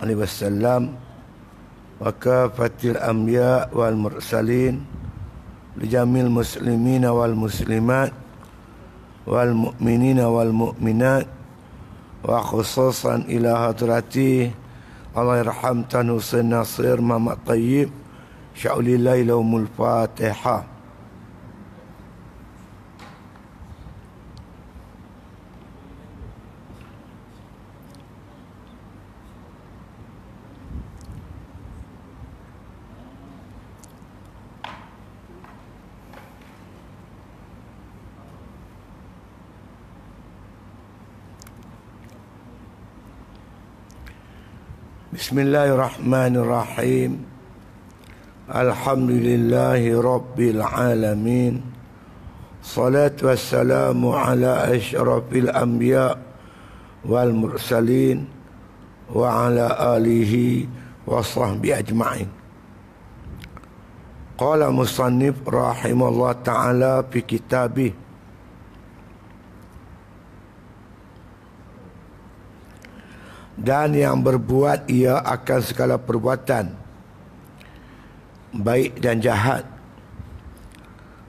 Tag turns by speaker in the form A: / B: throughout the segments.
A: alaihi wasallam wa kafatil anbiya wal mursalin li jamil muslimina wal muslimat wal mu'minina wal mu'minat wa khususan ila hadrati Allah yarham Tan Husain Nasir Muhammad Tayyib sya'ulillahi lahumul Fatihah. Bismillahirrahmanirrahim. Alhamdulillahi Rabbil Alamin. Salatu wassalamu ala asyrafil anbiya wal mursalin wa ala alihi wa sahbihi ajma'in. Qala musannif rahimahullah ta'ala fi kitabih dan yang berbuat ia akan segala perbuatan baik dan jahat,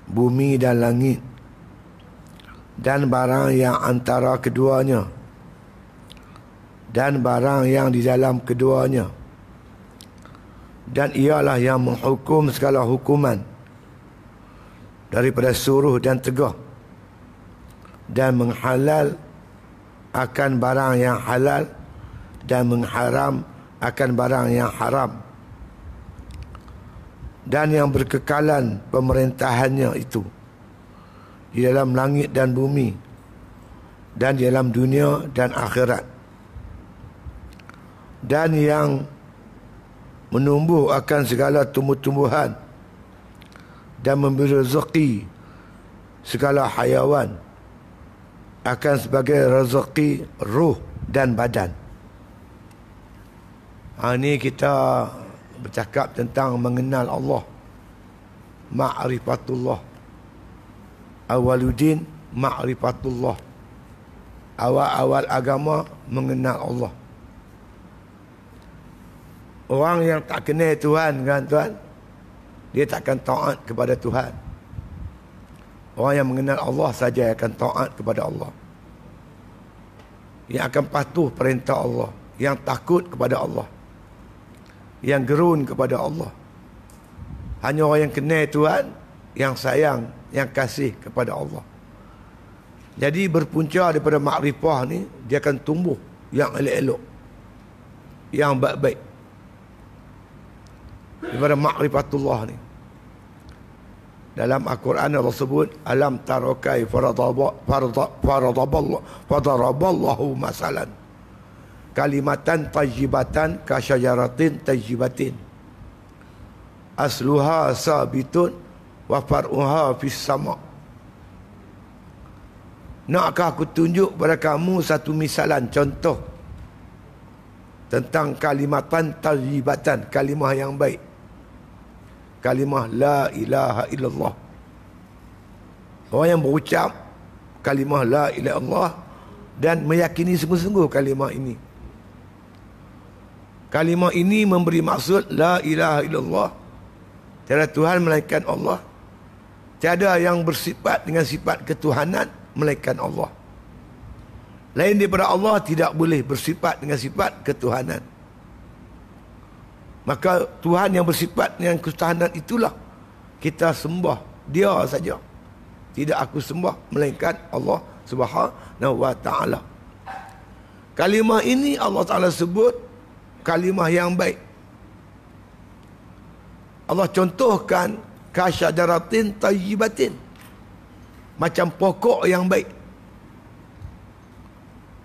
A: bumi dan langit dan barang yang antara keduanya dan barang yang di dalam keduanya, dan ialah yang menghukum segala hukuman daripada suruh dan tegah, dan menghalal akan barang yang halal dan mengharam akan barang yang haram, dan yang berkekalan pemerintahannya itu di dalam langit dan bumi dan di dalam dunia dan akhirat, dan yang menumbuh akan segala tumbuh-tumbuhan dan memberi rezeki segala hayawan akan sebagai rezeki ruh dan badan. Ini kita bercakap tentang mengenal Allah, ma'rifatullah. Awaludin ma'rifatullah. Awal-awal agama mengenal Allah. Orang yang tak kenal Tuhan kan tuan, dia takkan taat kepada Tuhan. Orang yang mengenal Allah saja akan taat kepada Allah, yang akan patuh perintah Allah, yang takut kepada Allah, yang gerun kepada Allah. Hanya orang yang kenal Tuhan, yang sayang, yang kasih kepada Allah. Jadi berpunca daripada makrifah ni, dia akan tumbuh yang elok-elok, yang baik-baik daripada makrifatullah ni. Dalam Al-Quran Allah sebut, alam tarokai faraballahu masalan kalimatan tajibatan kasyajaratin tajibatin asluha sabitun wa far'uha fis sama'. Nakkah aku tunjuk pada kamu satu misalan, contoh tentang kalimatan tajibatan, kalimah yang baik, kalimah la ilaha illallah. Orang yang berucap kalimah la ilaha illallah dan meyakini sungguh-sungguh kalimah ini. Kalimah ini memberi maksud la ilaha illallah, tiada Tuhan melainkan Allah, tiada yang bersifat dengan sifat ketuhanan melainkan Allah. Lain daripada Allah tidak boleh bersifat dengan sifat ketuhanan. Maka Tuhan yang bersifat dengan ketuhanan itulah kita sembah, dia saja. Tidak aku sembah melainkan Allah Subhanahu wa ta'ala. Kalimah ini Allah Ta'ala sebut kalimah yang baik. Allah contohkan kasyajaratin tayyibatin, macam pokok yang baik.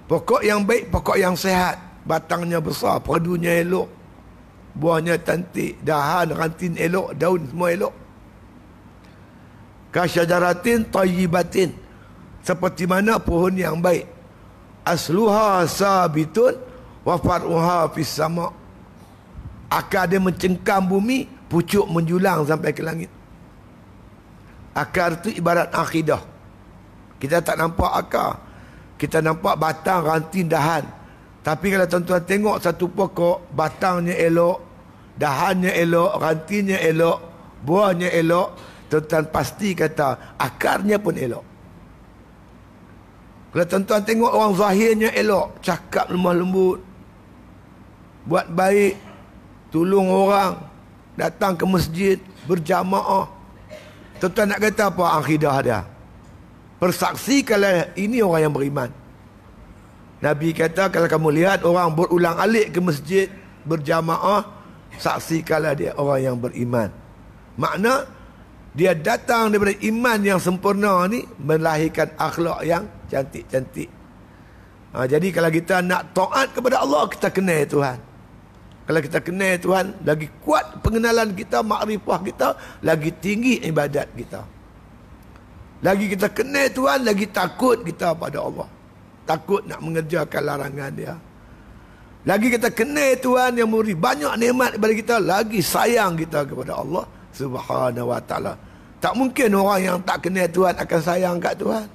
A: Pokok yang baik, pokok yang sehat, batangnya besar, padunya elok, buahnya cantik, dahan, ranting elok, daun semua elok. Kasyajaratin tayyibatin, seperti mana pohon yang baik. Asluha sabitun wa far'uha fis sama'. Akar dia mencengkam bumi, pucuk menjulang sampai ke langit. Akar itu ibarat akidah. Kita tak nampak akar, kita nampak batang, ranting, dahan. Tapi kalau tuan-tuan tengok satu pokok, batangnya elok, dahannya elok, rantinya elok, buahnya elok, tuan-tuan pasti kata akarnya pun elok. Kalau tuan-tuan tengok orang zahirnya elok, cakap lemah lembut, buat baik, tolong orang, datang ke masjid, berjamaah, tuan-tuan nak kata apa akidah dia? Persaksikanlah ini orang yang beriman. Nabi kata kalau kamu lihat orang berulang alik ke masjid berjamaah, saksikanlah dia orang yang beriman. Makna dia datang daripada iman yang sempurna ni, melahirkan akhlak yang cantik-cantik. Jadi kalau kita nak taat kepada Allah, kita kenal Tuhan. Kalau kita kenal Tuhan, lagi kuat pengenalan kita, makrifah kita, lagi tinggi ibadat kita. Lagi kita kenal Tuhan, lagi takut kita pada Allah. Takut nak mengerjakan larangan dia. Lagi kita kenal Tuhan yang memberi banyak nikmat kepada kita, lagi sayang kita kepada Allah Subhanahu wa ta'ala. Tak mungkin orang yang tak kenal Tuhan akan sayang kat Tuhan.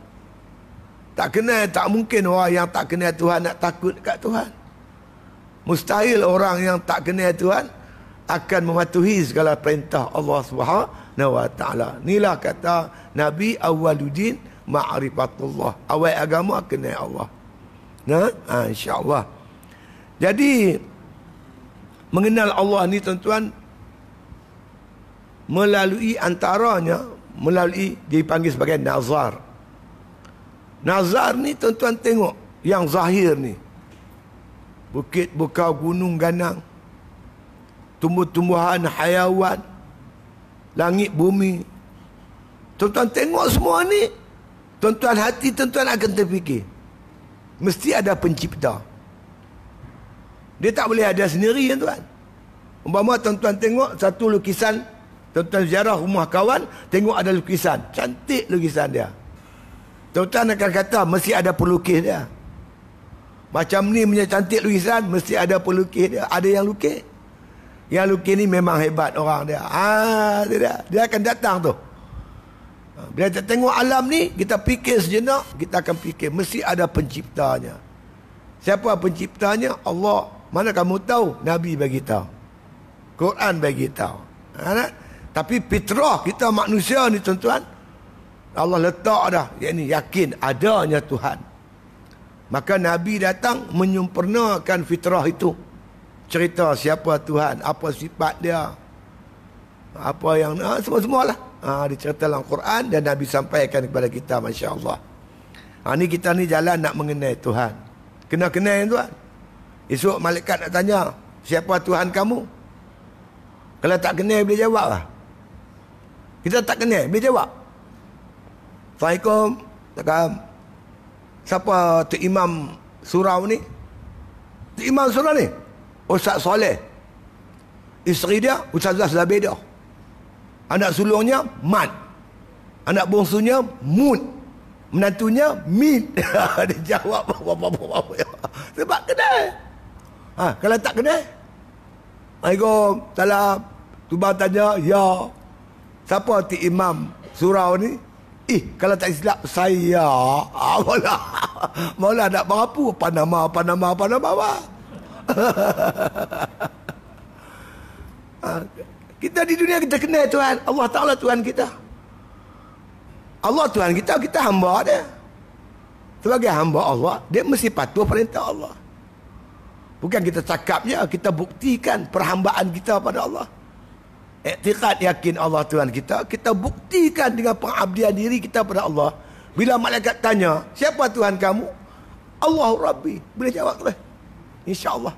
A: Tak mungkin orang yang tak kenal Tuhan nak takut kat Tuhan. Mustahil orang yang tak kenal Tuhan akan mematuhi segala perintah Allah Subhanahu wa ta'ala. Inilah kata Nabi, awwaluddin ma'rifatullah. Awal agama kenal Allah. InsyaAllah. Jadi mengenal Allah ni tuan-tuan, melalui antaranya, melalui dipanggil sebagai nazar. Nazar ni tuan-tuan tengok yang zahir ni, bukit bukau, gunung ganang, tumbuh-tumbuhan, hayawan, langit bumi. Tuan-tuan tengok semua ni, tuan-tuan hati tuan-tuan akan terfikir mesti ada pencipta. Dia tak boleh ada sendiri tuan-tuan. Umpama tuan-tuan tengok satu lukisan, tuan-tuan ziarah rumah kawan, tengok ada lukisan, cantik lukisan dia, tuan-tuan akan kata mesti ada pelukis dia. Macam ni punya cantik lukisan, mesti ada pelukis dia. Ada yang lukis. Yang lukis ni memang hebat orang dia. Dia akan datang tu. Bila kita tengok alam ni, kita fikir sejenak, kita akan fikir mesti ada penciptanya. Siapa penciptanya? Allah. Mana kamu tahu? Nabi bagi tahu, Quran bagi tahu. Tapi fitrah kita manusia ni tuan-tuan, Allah letak dah, yakni yakin adanya Tuhan. Maka Nabi datang menyempurnakan fitrah itu. Cerita siapa Tuhan, apa sifat dia, apa yang semua-semualah. Dicerita dalam Quran dan Nabi sampaikan kepada kita, Masya Allah. Ni kita ni jalan nak mengenal Tuhan. Kena kenal tuan. Esok malaikat nak tanya, siapa Tuhan kamu? Kalau tak kenal boleh jawab lah. Kita tak kenal boleh jawab. Assalamualaikum. Siapa tu imam surau ni? Tu imam surau ni Ustaz Soleh. Isteri dia Ustazah Zabedah. Anak sulungnya Mat. Anak bongsunya Mut. Menantunya Min. Dia jawab sebab kenal. Kalau tak kenal, Assalamualaikum, salam. Tuba tanya, ya, siapa tu imam surau ni? Kalau tak silap saya. Maulah nak berapu. Apa nama. Kita di dunia kita kenal Tuhan. Allah Ta'ala Tuhan kita. Allah Tuhan kita, kita hamba dia. Sebagai hamba Allah, dia mesti patuh perintah Allah. Bukan kita cakap je, kita buktikan perhambaan kita pada Allah. Iktiqad yakin Allah Tuhan kita, kita buktikan dengan pengabdian diri kita pada Allah. Bila malaikat tanya, siapa Tuhan kamu? Allahu Rabbi. Boleh jawab tu. InsyaAllah.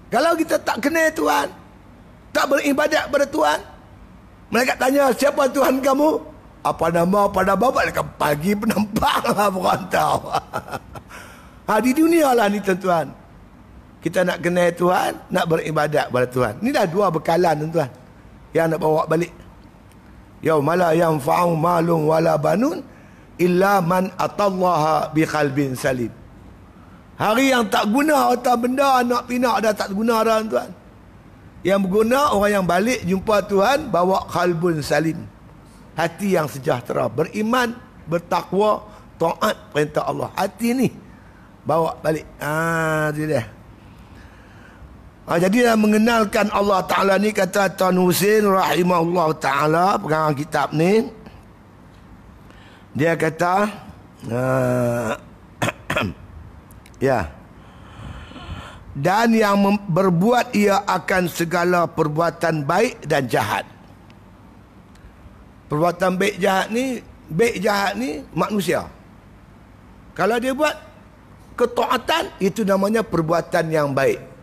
A: Kalau kita tak kenal Tuhan, tak beribadat pada Tuhan, malaikat tanya, siapa Tuhan kamu? Apa nama? Malaikat pagi penampak berantau. Di dunia lah ni tuan-tuan, kita nak kenal Tuhan, nak beribadat pada Tuhan. Ni dah dua bekalan tuan-tuan yang nak bawa balik. Yaumala yanfa'u malun wala banun illa man atallaha biqalbin salim. Hari yang tak guna harta benda, anak pinak dah tak guna dah tuan. Yang berguna orang yang balik jumpa Tuhan bawa qalbun salim, hati yang sejahtera, beriman, bertakwa, taat perintah Allah. Hati ni bawa balik. Itu dia. Jadi mengenalkan Allah Ta'ala ni, kata Tuan Husin rahimahullah Ta'ala, pengarang kitab ni, dia kata ya, dan yang berbuat ia akan segala perbuatan baik dan jahat. Perbuatan baik jahat ni manusia. Kalau dia buat ketaatan, itu namanya perbuatan yang baik.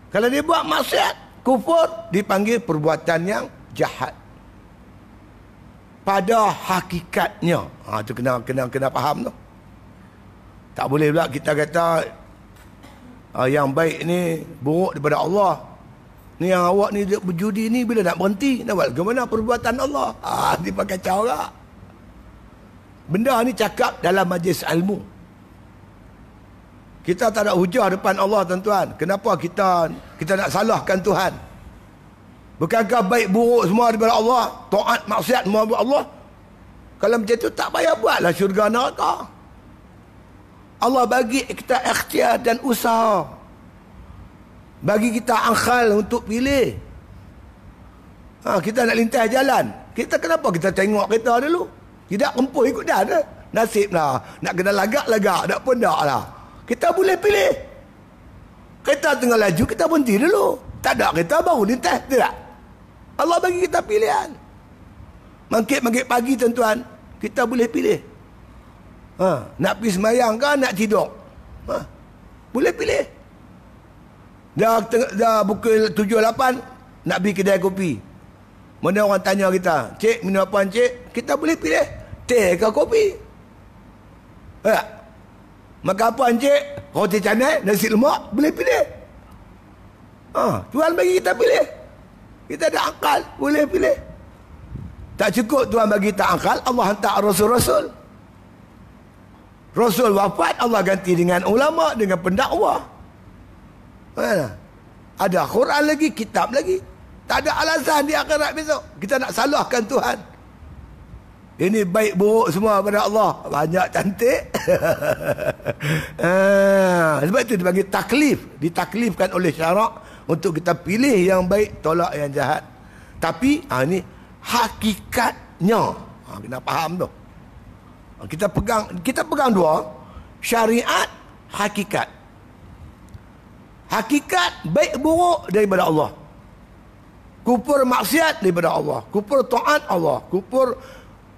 A: Kalau dia buat maksiat, kufur, dipanggil perbuatan yang jahat. Pada hakikatnya, tu kena faham tu. Tak boleh pula kita kata yang baik ni buruk daripada Allah. Ni yang awak ni berjudi ni bila nak berhenti, nak buat bagaimana perbuatan Allah? Dia pakai cara. Benda ni cakap dalam majlis ilmu. Kita tak ada hujah depan Allah, tuan-tuan. Kenapa kita nak salahkan Tuhan? Bukankah baik buruk semua daripada Allah? Taat maksiat semua daripada Allah? Kalau macam tu tak payah buatlah syurga neraka. Allah bagi kita ikhtiar dan usaha. Bagi kita akal untuk pilih. Kita nak lintas jalan. Kenapa kita tengok kereta dulu? Tidak kempuh ikut dah. Nasib lah. Nak kena lagak-lagak. Tak pun tak lah. Kita boleh pilih. Kereta tengah laju, kita berhenti dulu. Tak ada kereta, baru lintas. Tidak. Allah bagi kita pilihan. Mangkit-mangkit pagi, tuan-tuan, kita boleh pilih. Nak pergi semayang ke, nak tidur? Boleh pilih. Dah pukul 7-8, nak pergi kedai kopi. Mana orang tanya kita, cik, minum apa cik? Kita boleh pilih. Teh ke kopi? Makan apa encik? Roti canai, nasi lemak, boleh pilih. Tuhan bagi kita pilih. Kita ada akal, boleh pilih. Tak cukup Tuhan bagi kita akal, Allah hantar Rasul-Rasul. Rasul wafat, Allah ganti dengan ulama, dengan pendakwah. Ada Quran lagi, kitab lagi. Tak ada alasan di akhirat besok kita nak salahkan Tuhan. Ini baik buruk semua pada Allah. Banyak cantik. Sebab itu dipanggil taklif. Ditaklifkan oleh syarak untuk kita pilih yang baik, tolak yang jahat. Tapi ini hakikatnya. Kena faham tu. Kita pegang dua. Syariat, hakikat. Hakikat baik buruk daripada Allah. Kufur maksiat daripada Allah. Kufur taat Allah.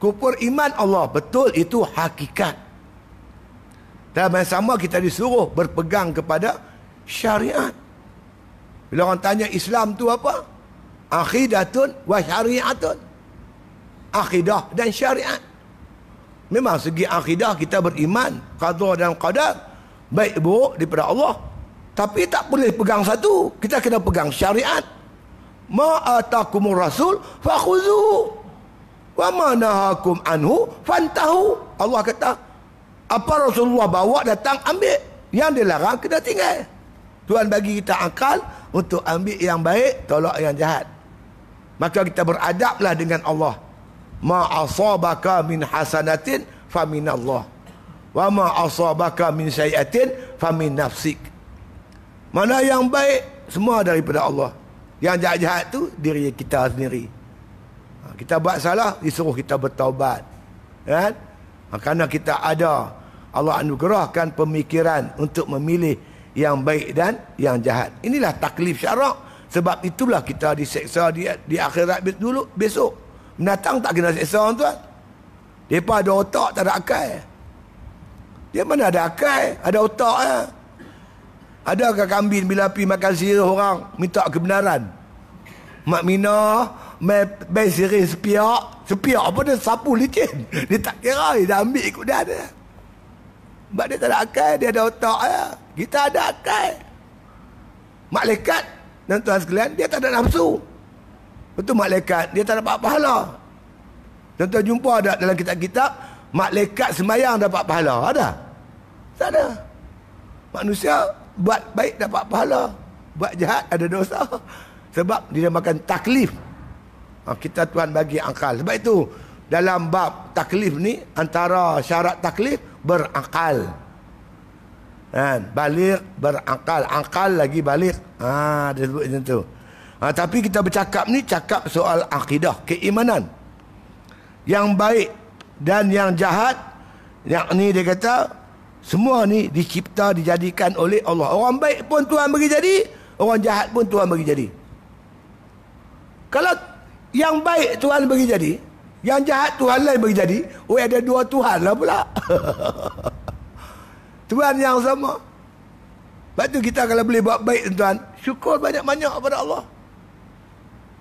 A: Kufur iman Allah. Betul, itu hakikat. Dalam yang sama kita disuruh berpegang kepada syariat. Bila orang tanya Islam tu apa? Akhidatun wa syariatun. Akidah dan syariat. Memang segi akidah kita beriman qada dan qadar, baik buruk daripada Allah. Tapi tak boleh pegang satu. Kita kena pegang syariat. Ma atakumur rasul fakhuzuhu. Wa ma nahakum anhu fantahu. Allah kata, apa Rasulullah bawa datang ambil, yang dilarang kena tinggal. Tuhan bagi kita akal untuk ambil yang baik, tolak yang jahat. Maka kita beradablah dengan Allah. Ma asabaka min hasanatin faminallah, wa ma asabaka min sayyi'atin famin nafsik. Mana yang baik semua daripada Allah. Yang jahat-jahat tu diri kita sendiri. Kita buat salah, disuruh kita bertaubat. Kan? Kerana kita ada, Allah anugerahkan pemikiran untuk memilih yang baik dan yang jahat. Inilah taklif syarak. Sebab itulah kita diseksa di akhirat dulu, besok. Mendatang tak kena seksa, tuan. Mereka ada otak, tak ada akal. Dia mana ada akal, ada otak. Adakah kambing bila pergi makan sirih orang minta kebenaran? Mak Mina main sirih sepiak apa dia sapu licin. Dia tak kira, dia dah ambil ikut dia. Sebab dia tak ada akal, dia ada otak. Kita ada akal. Malaikat, dan tuan sekalian, dia tak ada nafsu. Betul, malaikat dia tak dapat pahala. Tuan-tuan jumpa ada dalam kitab-kitab malaikat sembahyang dapat pahala? Ada? Tak ada. Manusia buat baik dapat pahala, buat jahat ada dosa. Sebab dinamakan taklif. Kita Tuhan bagi akal. Sebab itu dalam bab taklif ni, antara syarat taklif berakal. Kan? Balik berakal. Akal lagi balik. Dia sebut macam tu. Tapi kita bercakap ni cakap soal akidah, keimanan. Yang baik dan yang jahat, yang ni dia kata semua ni dicipta, dijadikan oleh Allah. Orang baik pun Tuhan bagi jadi, orang jahat pun Tuhan bagi jadi. Kalau yang baik Tuhan bagi jadi, yang jahat Tuhan lain bagi jadi, ada dua Tuhan lah pula. Tuhan yang sama. Sebab tu kita kalau boleh buat baik tuan, syukur banyak-banyak kepada Allah.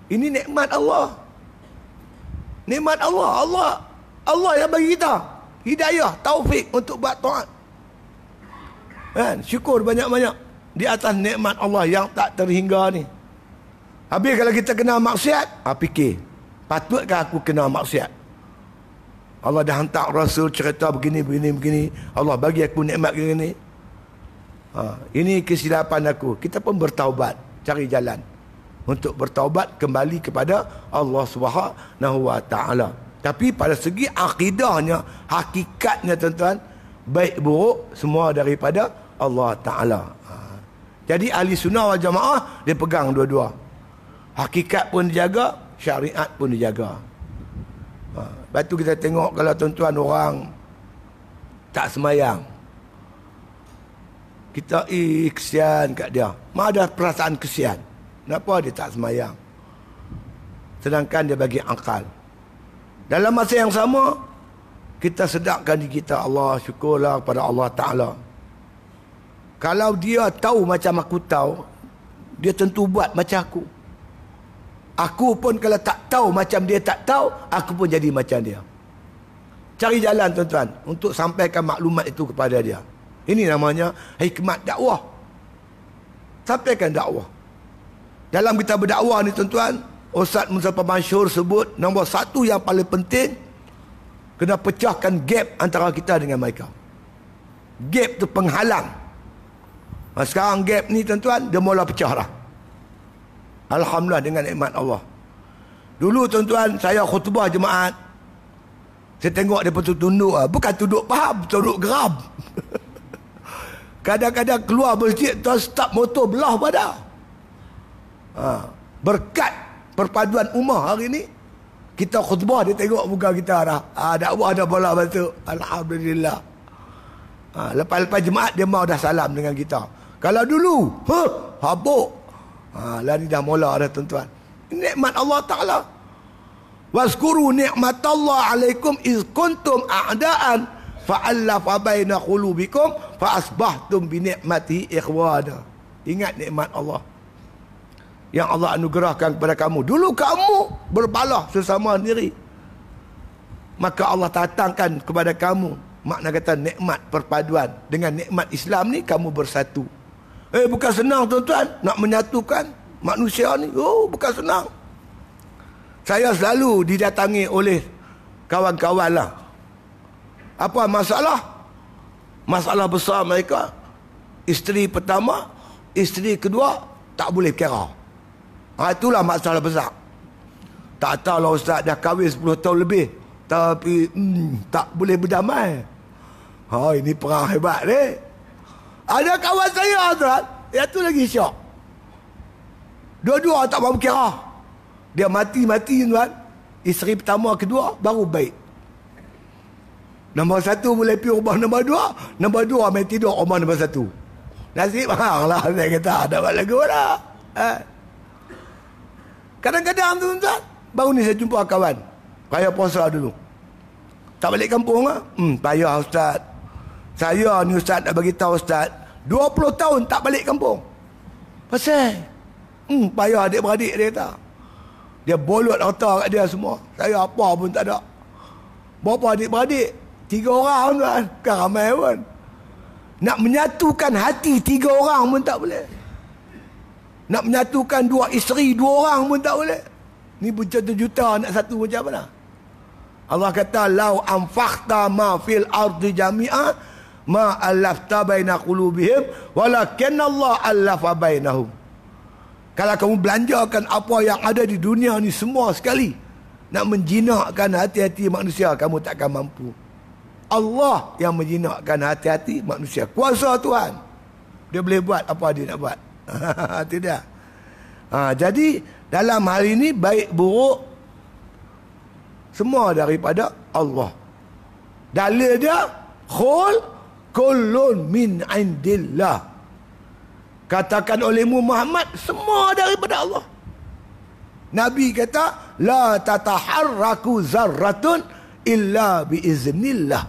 A: Ini nikmat Allah. Nikmat Allah. Allah yang bagi kita hidayah, taufik untuk buat taat. Kan? Syukur banyak-banyak di atas nikmat Allah yang tak terhingga ni. Habis kalau kita kena maksiat, fikir, patutkah aku kena maksiat? Allah dah hantar Rasul cerita begini. Allah bagi aku nikmat begini. Ini kesilapan aku. Kita pun bertaubat, cari jalan untuk bertaubat kembali kepada Allah Subhanahu Wa Taala. Tapi pada segi akidahnya, hakikatnya tuan-tuan, baik buruk semua daripada Allah Taala. Jadi ahli sunnah wal jamaah dia pegang dua-dua. Hakikat pun dijaga, syariat pun dijaga. Lepas tu kita tengok kalau tuan-tuan orang tak semayang, kita kesian kat dia. Ada perasaan kesian. Kenapa dia tak semayang? Sedangkan dia bagi akal. Dalam masa yang sama, kita sedapkan diri kita, Allah, syukurlah kepada Allah Ta'ala. Kalau dia tahu macam aku tahu, dia tentu buat macam aku. Aku pun kalau tak tahu macam dia tak tahu, aku pun jadi macam dia. Cari jalan tuan-tuan untuk sampaikan maklumat itu kepada dia. Ini namanya hikmat dakwah. Sampaikan dakwah. Dalam kita berdakwah ni tuan-tuan, Ustaz Muzaffar Mansur sebut nombor satu yang paling penting, kena pecahkan gap antara kita dengan mereka. Gap tu penghalang. Sekarang gap ni tuan-tuan, dia mula pecah dah. Alhamdulillah dengan nikmat Allah. Dulu tuan-tuan, saya khutbah jemaat, saya tengok dia tunduk, bukan tunduk faham, tunduk geram. Kadang-kadang keluar masjid, tuan start motor belah pada. Berkat perpaduan ummah hari ni, kita khutbah dia tengok muka kita dah. Dakwah dah bola masuk. Alhamdulillah. Lepas-lepas jemaat dia mau dah salam dengan kita. Kalau dulu, habuk. Lari dah mula dah tuan-tuan. Nikmat Allah Ta'ala. Wazkuru ni'matallah alaikum iz kuntum a'daan fa'allafa baina qulubikum fa'asbahtum bi ni'matihi ikhwana. Ingat nikmat Allah yang Allah anugerahkan kepada kamu. Dulu kamu berbalah sesama sendiri, maka Allah datangkan kepada kamu, makna kata nikmat perpaduan. Dengan nikmat Islam ni kamu bersatu. Bukan senang tuan-tuan nak menyatukan manusia ni. Bukan senang. Saya selalu didatangi oleh kawan-kawan lah. Apa masalah? Masalah besar mereka, isteri pertama, isteri kedua tak boleh kira. Itulah masalah besar. Tak tahulah Ustaz dah kahwin 10 tahun lebih, tapi tak boleh berdamai. Ini perang hebat ni. Ada kawan saya tuan, yang tu lagi syok. Dua-dua tak mahu kira. Dia mati-mati tuan. Isteri pertama, kedua baru baik. Nombor satu boleh pergi rumah nombor dua. Nombor dua main tidur rumah nombor satu. Nasib hang lah. Saya kata ada buat lagu lah. Kadang-kadang tuan-tuan, baru ni saya jumpa kawan. Raya puasa dulu. Tak balik kampung lah. Payah Ustaz. Saya ni Ustaz nak bagi tahu Ustaz, 20 tahun tak balik kampung. Pasal payah adik-beradik dia kata. Dia bolot harta kat dia semua. Saya apa pun tak ada. Berapa adik-beradik? 3 orang tuan. Bukan ramai pun. Nak menyatukan hati 3 orang pun tak boleh. Nak menyatukan 2 isteri 2 orang pun tak boleh. Ni berjuta-juta nak satu macam mana? Allah kata, lau anfaqta ma fil ardi jami'a ma allafta baina qulubihim walakinna Allah allafa bainahum. Kalau kamu belanjakan apa yang ada di dunia ni semua sekali, nak menjinakkan hati-hati manusia, kamu takkan mampu. Allah yang menjinakkan hati-hati manusia. Kuasa Tuhan. Dia boleh buat apa dia nak buat. Tidak. Jadi dalam hal ini baik buruk semua daripada Allah. Dalil dia kullun min indillah. Katakan olehmu Muhammad, semua daripada Allah. Nabi kata, la tataharraku zarratun illa biiznillah.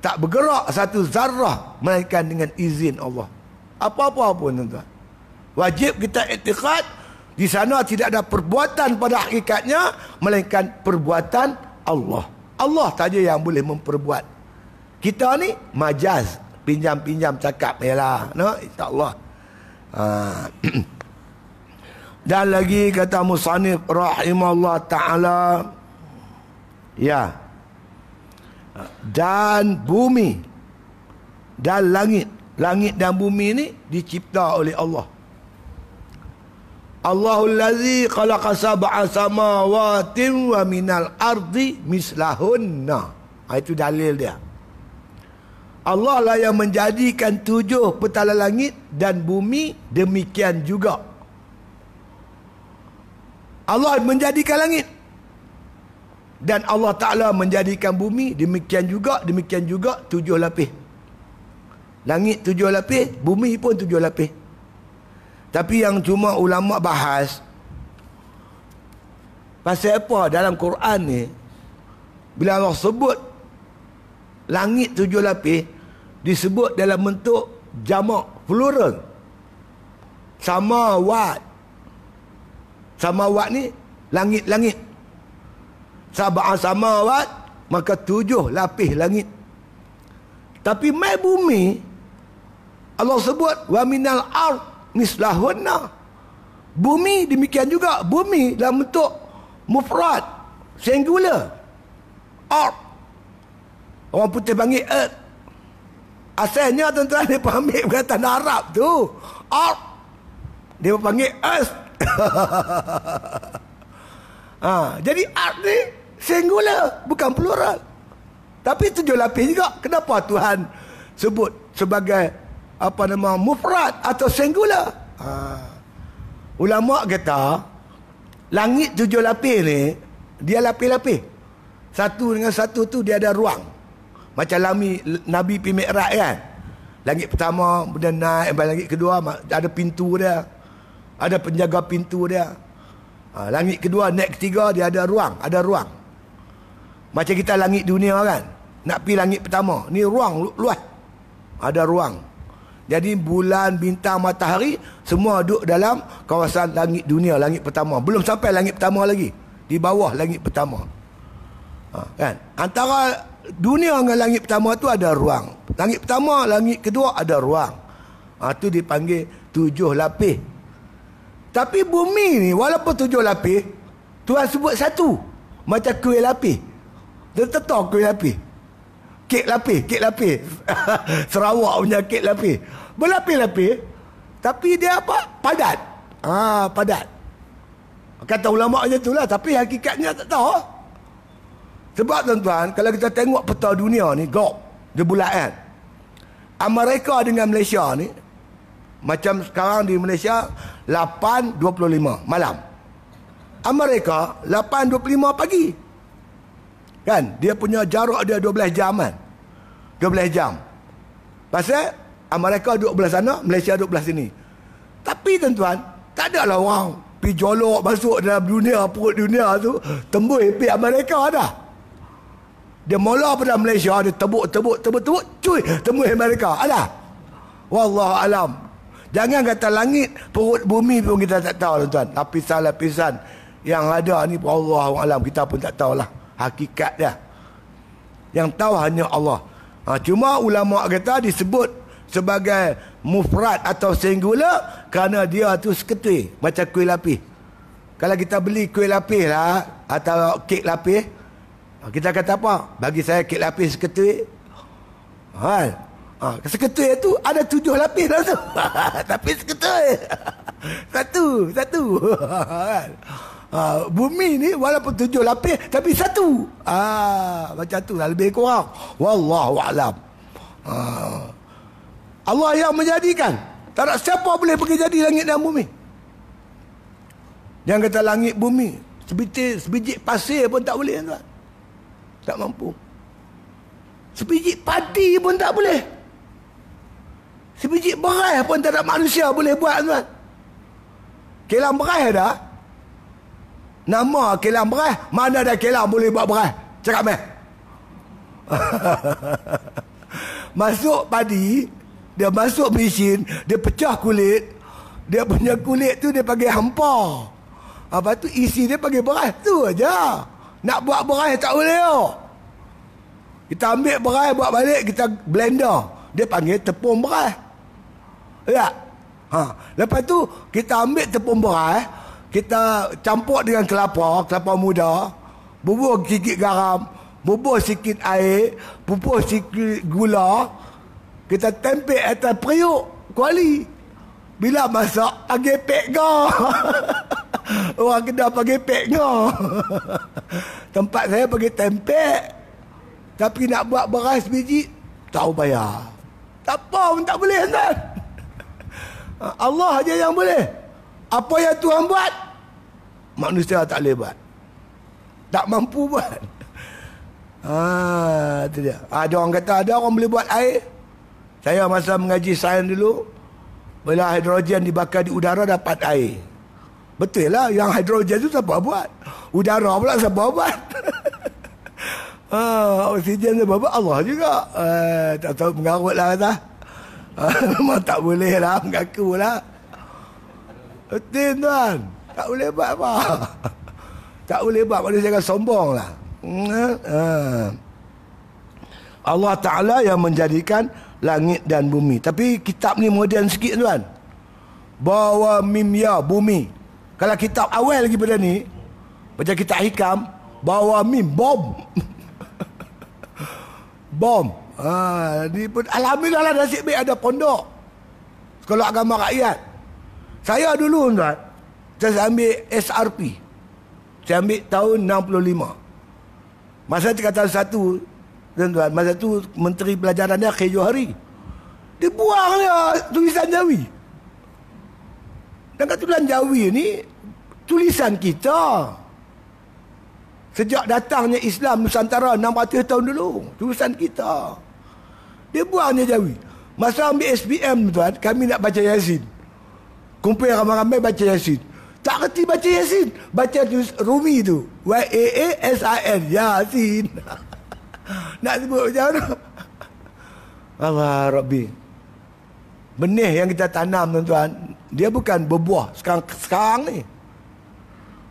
A: Tak bergerak satu zarrah melainkan dengan izin Allah. Apa-apa pun tuan-tuan. Wajib kita iktikad di sana tidak ada perbuatan pada hakikatnya melainkan perbuatan Allah. Allah saja yang boleh memperbuat. Kita ni majaz, pinjam-pinjam cakap yalah, no, insya-Allah. Dan lagi kata musannif rahimahullah taala, ya, dan bumi dan langit dan bumi ini dicipta oleh Allah. Allahul ladzi khalaqa sab'a samawatin wa minal ardi mislahunna. Itu dalil dia. Allah lah yang menjadikan 7 petala langit dan bumi demikian juga. Allah menjadikan langit dan Allah Ta'ala menjadikan bumi demikian juga 7 lapis. Langit 7 lapis, bumi pun 7 lapis. Tapi yang cuma ulama bahas pasal apa dalam Quran ni, bila Allah sebut langit 7 lapis disebut dalam bentuk jamak plural. Samawat ni langit-langit. Sab'a samawat, maka 7 lapis langit. Tapi mai bumi Allah sebut wa minal ard mislahunna. Bumi demikian juga, bumi dalam bentuk mufrad, singular. Ard. Orang putih panggil earth. Asalnya tuan-tuan dia ambil perkataan Arab tu. Ard. Dia panggil earth. Jadi ard ni singular, bukan plural. Tapi 7 lapis juga. Kenapa Tuhan sebut sebagai mufrad atau singular? Ulama kata langit 7 lapis ni dia lapis-lapis. Satu dengan satu tu dia ada ruang. Macam Nabi pergi Mi'raj kan. Langit pertama kemudian naik, langit kedua ada pintu dia. Ada penjaga pintu dia. Langit kedua, naik ketiga dia ada ruang. Macam kita langit dunia kan. Nak pergi langit pertama, ni ruang luas. Ada ruang. Jadi bulan, bintang, matahari semua duduk dalam kawasan langit dunia, langit pertama. Belum sampai langit pertama lagi. Di bawah langit pertama. Kan? Antara dunia dengan langit pertama tu ada ruang. Langit pertama, langit kedua ada ruang. Tu dipanggil 7 lapis. Tapi bumi ni walaupun 7 lapis, Tuhan sebut satu. Macam kuih lapis. Dia tetap kuih lapis. Kek lapis. Sarawak punya kek lapis. Berlapis-lapis. Tapi dia apa? Padat. Padat. Kata ulama macam itulah. Tapi hakikatnya tak tahu. Sebab tuan-tuan, kalau kita tengok peta dunia ni, globe, dia bulat kan. Amerika dengan Malaysia ni, macam sekarang di Malaysia 8.25 malam. Amerika 8.25 pagi. Kan? Dia punya jarak dia 12 jam kan. 12 jam. Pasal Amerika duduk belah sana, Malaysia duduk belah sini. Tapi tuan-tuan, tak adalah orang pergi jolok masuk dalam dunia, perut dunia tu, tembus pergi Amerika dah. Dia mula pada Malaysia, dia tebuk, cuy, tembus Amerika. Ada. Wallahu alam. Jangan kata langit, perut bumi pun kita tak tahu tuan-tuan. Lapisan-lapisan yang ada ni pun Allahu alam, kita pun tak tahulah hakikat dia. Yang tahu hanya Allah. Cuma ulama kata disebut sebagai mufrad atau singular kerana dia tu seketui macam kuih lapis. Kalau kita beli kuih lapis lah atau kek lapis, kita kata apa? Bagi saya kek lapis seketui. Seketui itu ada 7 lapis dah tu. Tapi seketui. Satu. Bumi ni walaupun 7 lapis tapi satu. Macam tu lah lebih kurang. Wallahu a'lam. Allah yang menjadikan. Tak ada siapa boleh pergi jadi langit dan bumi. Jangan kata langit bumi. Sebiji pasir pun tak boleh, tuan. Tak mampu. Sebiji padi pun tak boleh. Sebiji berai pun tak ada manusia boleh buat, tuan. Kilang berai dah. Nama kilang berai. Mana ada kilang boleh buat berai? Cakap meh. Masuk padi, dia masuk mesin, dia pecah kulit. Dia punya kulit tu dia panggil hampa. Lepas tu isi dia panggil berai. Tu aja. Nak buat berai tak boleh. Kita ambil berai, buat balik, kita blender. Dia panggil tepung berai. Ya. Lepas tu kita ambil tepung berai, kita campur dengan kelapa muda, bubur sikit garam, bubur sikit air, bubur sikit gula, kita tempel atas periuk kuali. Bila masak, panggil pek ngah. Orang Kedah panggil pek ngah. Tempat saya panggil tempek. Tapi nak buat beras biji, tak bayar. Tak apa pun tak boleh, tuan. Allah aja yang boleh. Apa yang Tuhan buat, manusia tak boleh buat. Tak mampu buat. Itu dia. Ada orang kata ada orang boleh buat air. Saya masa mengaji sains dulu, bila hidrogen dibakar di udara dapat air. Betul lah, yang hidrogen tu siapa buat? Udara pula siapa buat? Oksigen siapa buat? Allah juga. Tak tahu mengarut lah kata. Memang tak boleh lah, mengaku lah. Betul, tuan. Tak boleh buat apa. Tak boleh buat, manusia akan sombong lah. Allah Ta'ala yang menjadikan langit dan bumi. Tapi kitab ni moden sikit, tuan. Bawa mimya bumi. Kalau kitab awal lagi pada ni, macam kitab hikam, bawa mim bom. Bom. Ni pun alhamdulillah lah, nasib baik ada pondok sekolah agama rakyat. Saya dulu, tuan, saya ambil SRP. Saya ambil tahun 65. Masa tingkatan 1, tuan, masa tu Menteri Pelajaran dia Khair Johari. Dia buang dia tulisan Jawi. Dan tulisan Jawi ni tulisan kita. Sejak datangnya Islam Nusantara 600 tahun dulu, tulisan kita. Dia buangnya Jawi. Masa ambil SPM, tuan, kami nak baca Yasin. Kumpul ramai-ramai baca Yasin. Tak kerti baca Yasin. Baca Rumi tu. YAASIN. Yasin. Nak sebut macam mana? Allah Rabbi. Benih yang kita tanam, tuan-tuan, dia bukan berbuah sekarang ni.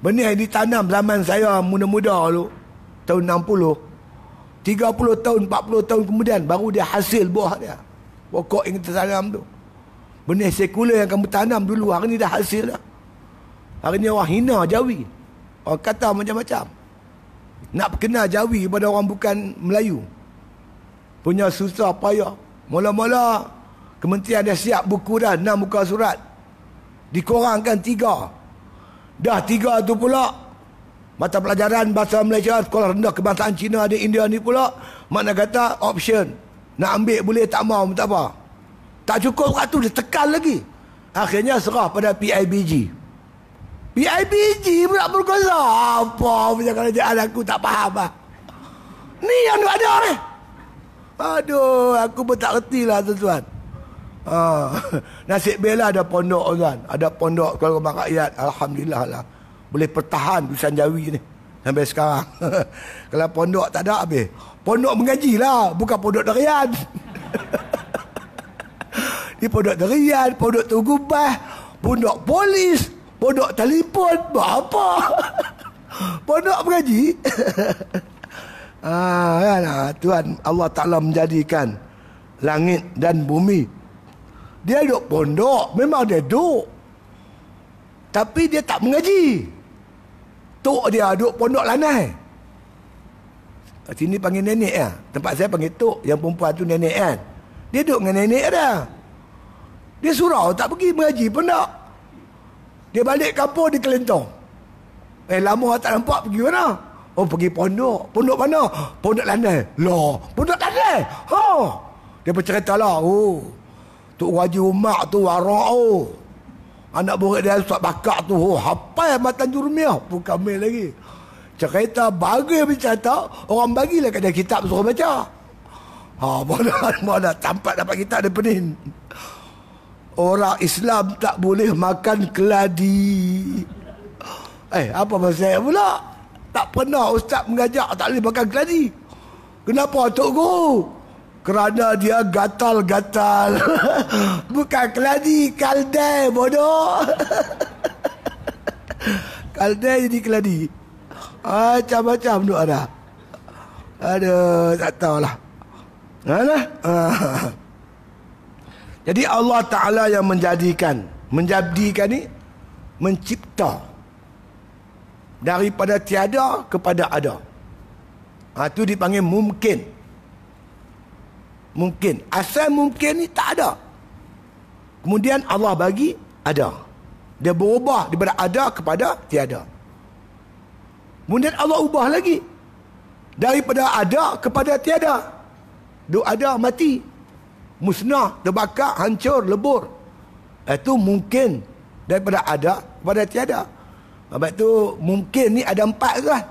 A: Benih yang ditanam zaman saya muda-muda dulu, tahun 60. 30 tahun, 40 tahun kemudian baru dia hasil buah dia. Pokok yang kita tanam tu. Benih sekular yang kamu tanam dulu, hari ni dah hasil dah. Hari ni orang hina Jawi. Orang kata macam-macam. Nak kenal Jawi pada orang bukan Melayu. Punya susah payah. Mula-mula kementerian dah siap buku dah, 6 muka surat. Dikurangkan 3. Dah 3 tu pula mata pelajaran bahasa Malaysia, sekolah rendah kebangsaan Cina di India ni pula, makna kata option. Nak ambil boleh, tak mau tak apa. Tak cukup kat tu, dia tekan lagi. Akhirnya serah pada PIBG. PIBG pula berkuasa. Apa punya kerajaan aku tak faham lah. Ni yang ada ni. Aduh, aku pun tak reti lah, tuan-tuan. Nasib bela ada pondok, tuan. Ada pondok kalau rakyat, alhamdulillah lah. Boleh pertahan tulisan Jawi ni sampai sekarang. Kalau pondok tak ada habis. Pondok mengaji lah, bukan pondok darian. Ni pondok darian, pondok Tugu Bas, pondok polis, pondok telefon, apa? Pondok mengaji. Tuhan Allah Ta'ala menjadikan langit dan bumi. Dia duduk pondok, memang dia duduk. Tapi dia tak mengaji. Tok dia duduk pondok lanai. Sini panggil nenek ya. Tempat saya panggil tok. Yang perempuan tu nenek kan. Dia duduk dengan nenek dah. Dia surau tak pergi mengaji pun tak. Dia balik kampung di Kelentong. Lama tak nampak, pergi mana? Oh, pergi pondok. Pondok mana? Pondok Landai. Lah, pondok Landai. Ha. Dia bercerita lah. Oh, Tok Haji Umar tu warak oh. Anak murid dia Ustaz Bakar tu, oh, hafal matan Jurumiyah. Pun kami lagi. Cerita bagi bercerita, orang bagilah kat dia kitab suruh baca. Mana tampak dapat kitab dia pening. Orang Islam tak boleh makan keladi. Apa pasal pula? Tak pernah ustaz mengajak tak boleh makan keladi. Kenapa Tok Guru? Kerana dia gatal-gatal. Bukan keladi, kaldai bodoh. Kaldai jadi keladi. Macam-macam tu ada. Aduh, tak tahulah. Jadi Allah Ta'ala yang menjadikan ni, mencipta daripada tiada kepada ada. Itu dipanggil mungkin. Mungkin. Asal mungkin ni tak ada. Kemudian Allah bagi ada. Dia berubah daripada ada kepada tiada. Kemudian Allah ubah lagi. Daripada ada kepada tiada. Duk ada mati. Musnah, terbakar, hancur, lebur. Itu mungkin. Daripada ada kepada tiada. Sebab tu mungkin ni ada 4 kan.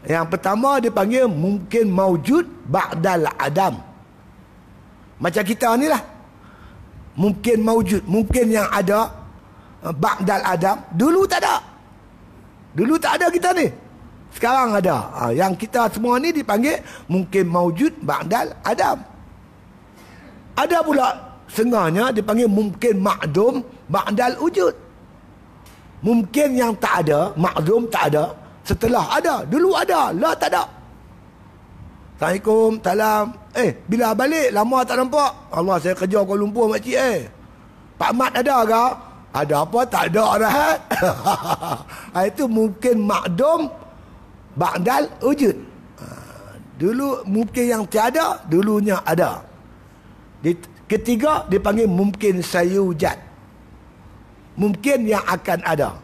A: Yang pertama dipanggil mungkin maujud ba'dal adam. Macam kita ni lah. Mungkin maujud, mungkin yang ada ba'dal adam. Dulu tak ada. Dulu tak ada kita ni. Sekarang ada. Yang kita semua ni dipanggil mungkin maujud ba'dal adam. Ada pula setengahnya dipanggil mungkin ma'dum ba'dal wujud. Mungkin yang tak ada, makzum tak ada, setelah ada. Dulu ada, lah tak ada. Assalamualaikum, salam. Bila balik, lama tak nampak. Allah, saya kerja Kuala Lumpur, makcik. Pak Mat ada ke? Ada apa? Tak ada dah. Itu mungkin makdum ba'dal wujud. Dulu mungkin yang tiada, dulunya ada. Ketiga, dipanggil mungkin sayujad. Mungkin yang akan ada,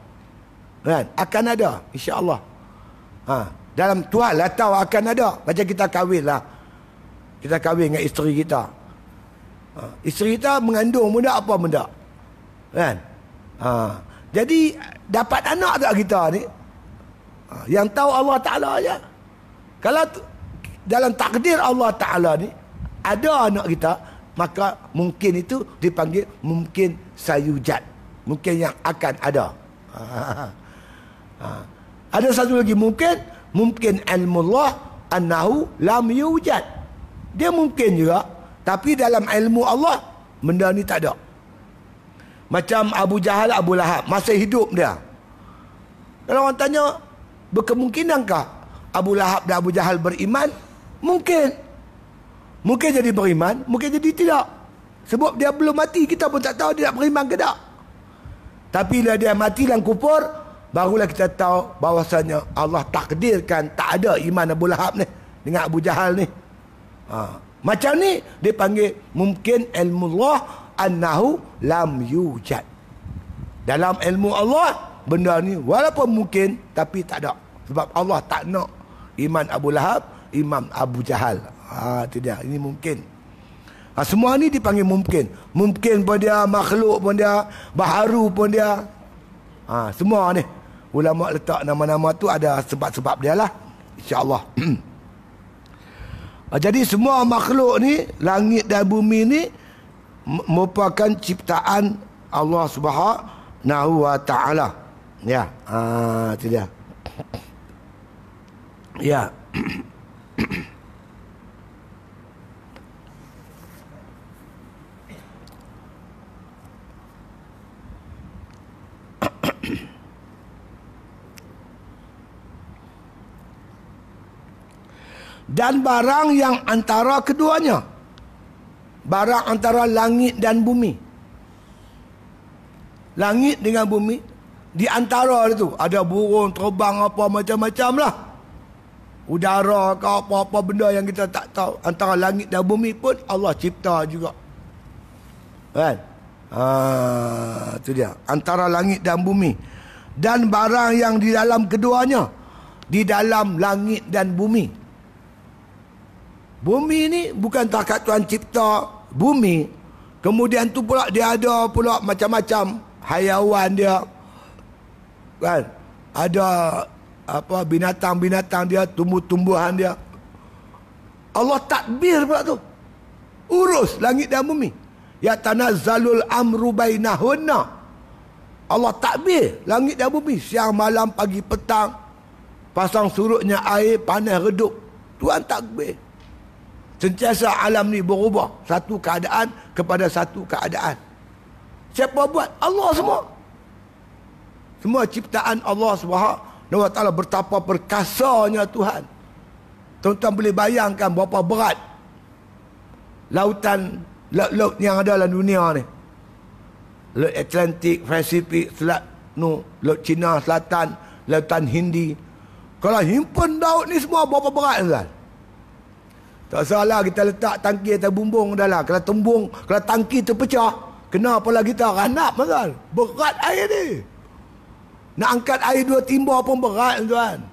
A: kan? Akan ada, insya-Allah. Dalam Tuhan lah tahu akan ada. Macam kita kahwin lah. Kita kahwin dengan isteri kita. Isteri kita mengandung benda apa benda, kan? Jadi dapat anak tak kita ni? Yang tahu Allah Ta'ala aja. Kalau dalam takdir Allah Ta'ala ni ada anak kita, maka mungkin itu dipanggil mungkin sayujad. Mungkin yang akan ada. Ada satu lagi mungkin ilmullah annahu lam yujad. Dia mungkin juga, tapi dalam ilmu Allah benda ni tak ada. Macam Abu Jahal, Abu Lahab, masa hidup dia. Kalau orang tanya, berkemungkinankah Abu Lahab dan Abu Jahal beriman? Mungkin. Mungkin jadi beriman, mungkin jadi tidak. Sebab dia belum mati, kita pun tak tahu dia nak beriman ke tak. Tapi bila dia mati dalam kufur, barulah kita tahu bahawasanya Allah takdirkan tak ada iman Abu Lahab ni dengan Abu Jahal ni. Macam ni dia panggil mungkin ilmullah annahu lam yujad. Dalam ilmu Allah benda ni walaupun mungkin tapi tak ada. Sebab Allah tak nak iman Abu Lahab, iman Abu Jahal. Itu dia, ini mungkin. Semua ni dipanggil mungkin. Mungkin pun dia, makhluk pun dia, baharu pun dia. Semua ni ulama letak nama-nama tu ada sebab-sebab dia lah, insya-Allah. Jadi semua makhluk ni, langit dan bumi ni merupakan ciptaan Allah Subhanahu wa taala. Ya, itu dia. Ya. Dan barang yang antara keduanya, barang antara langit dan bumi. Langit dengan bumi, di antara itu ada burung terbang apa macam-macam lah, udara ke apa-apa benda yang kita tak tahu. Antara langit dan bumi pun Allah cipta juga, kan? Itu dia, antara langit dan bumi. dan barang yang di dalam keduanya, di dalam langit dan bumi. Bumi ni bukan takat Tuhan cipta bumi, kemudian tu pula dia ada pula macam-macam hayawan dia, kan? Ada apa, binatang-binatang dia, tumbuh-tumbuhan dia. Allah takbir pula tu, urus langit dan bumi. Ya tanazzalul amru bainahunna. Allah takbir langit dan bumi, siang malam pagi petang, pasang surutnya air, panas redup, Tuhan takbir. Sentiasa alam ni berubah satu keadaan kepada satu keadaan. Siapa buat? Allah semua. Semua ciptaan Allah Subhanahu wa taala. Betapa perkasanya Tuhan. Tuan-tuan boleh bayangkan berapa berat lautan, laut yang ada dalam dunia ni. Laut Atlantik, Pasifik, Laut Cina Selatan, Lautan Hindi. Kalau himpun laut ni semua berapa berat, tuan? Tak salah kita letak tangki atas bumbung dalam. Kalau tembung, kalau tangki terpecah, kena apalah kita ranap, tuan. Berat air ni. Nak angkat air 2 timba pun berat, tuan.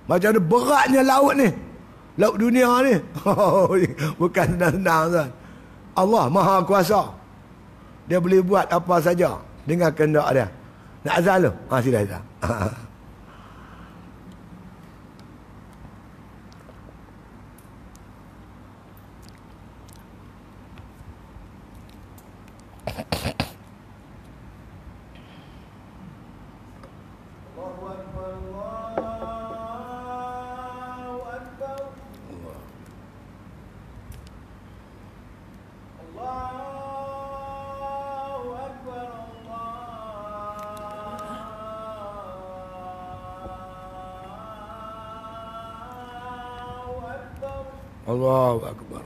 A: Macam mana beratnya laut ni. Laut dunia ni. Bukan senang-senang, tuan. Allah Maha Kuasa. Dia boleh buat apa saja dengan kehendak dia. Nak azan lu? Sila azan. Allahu Akbar.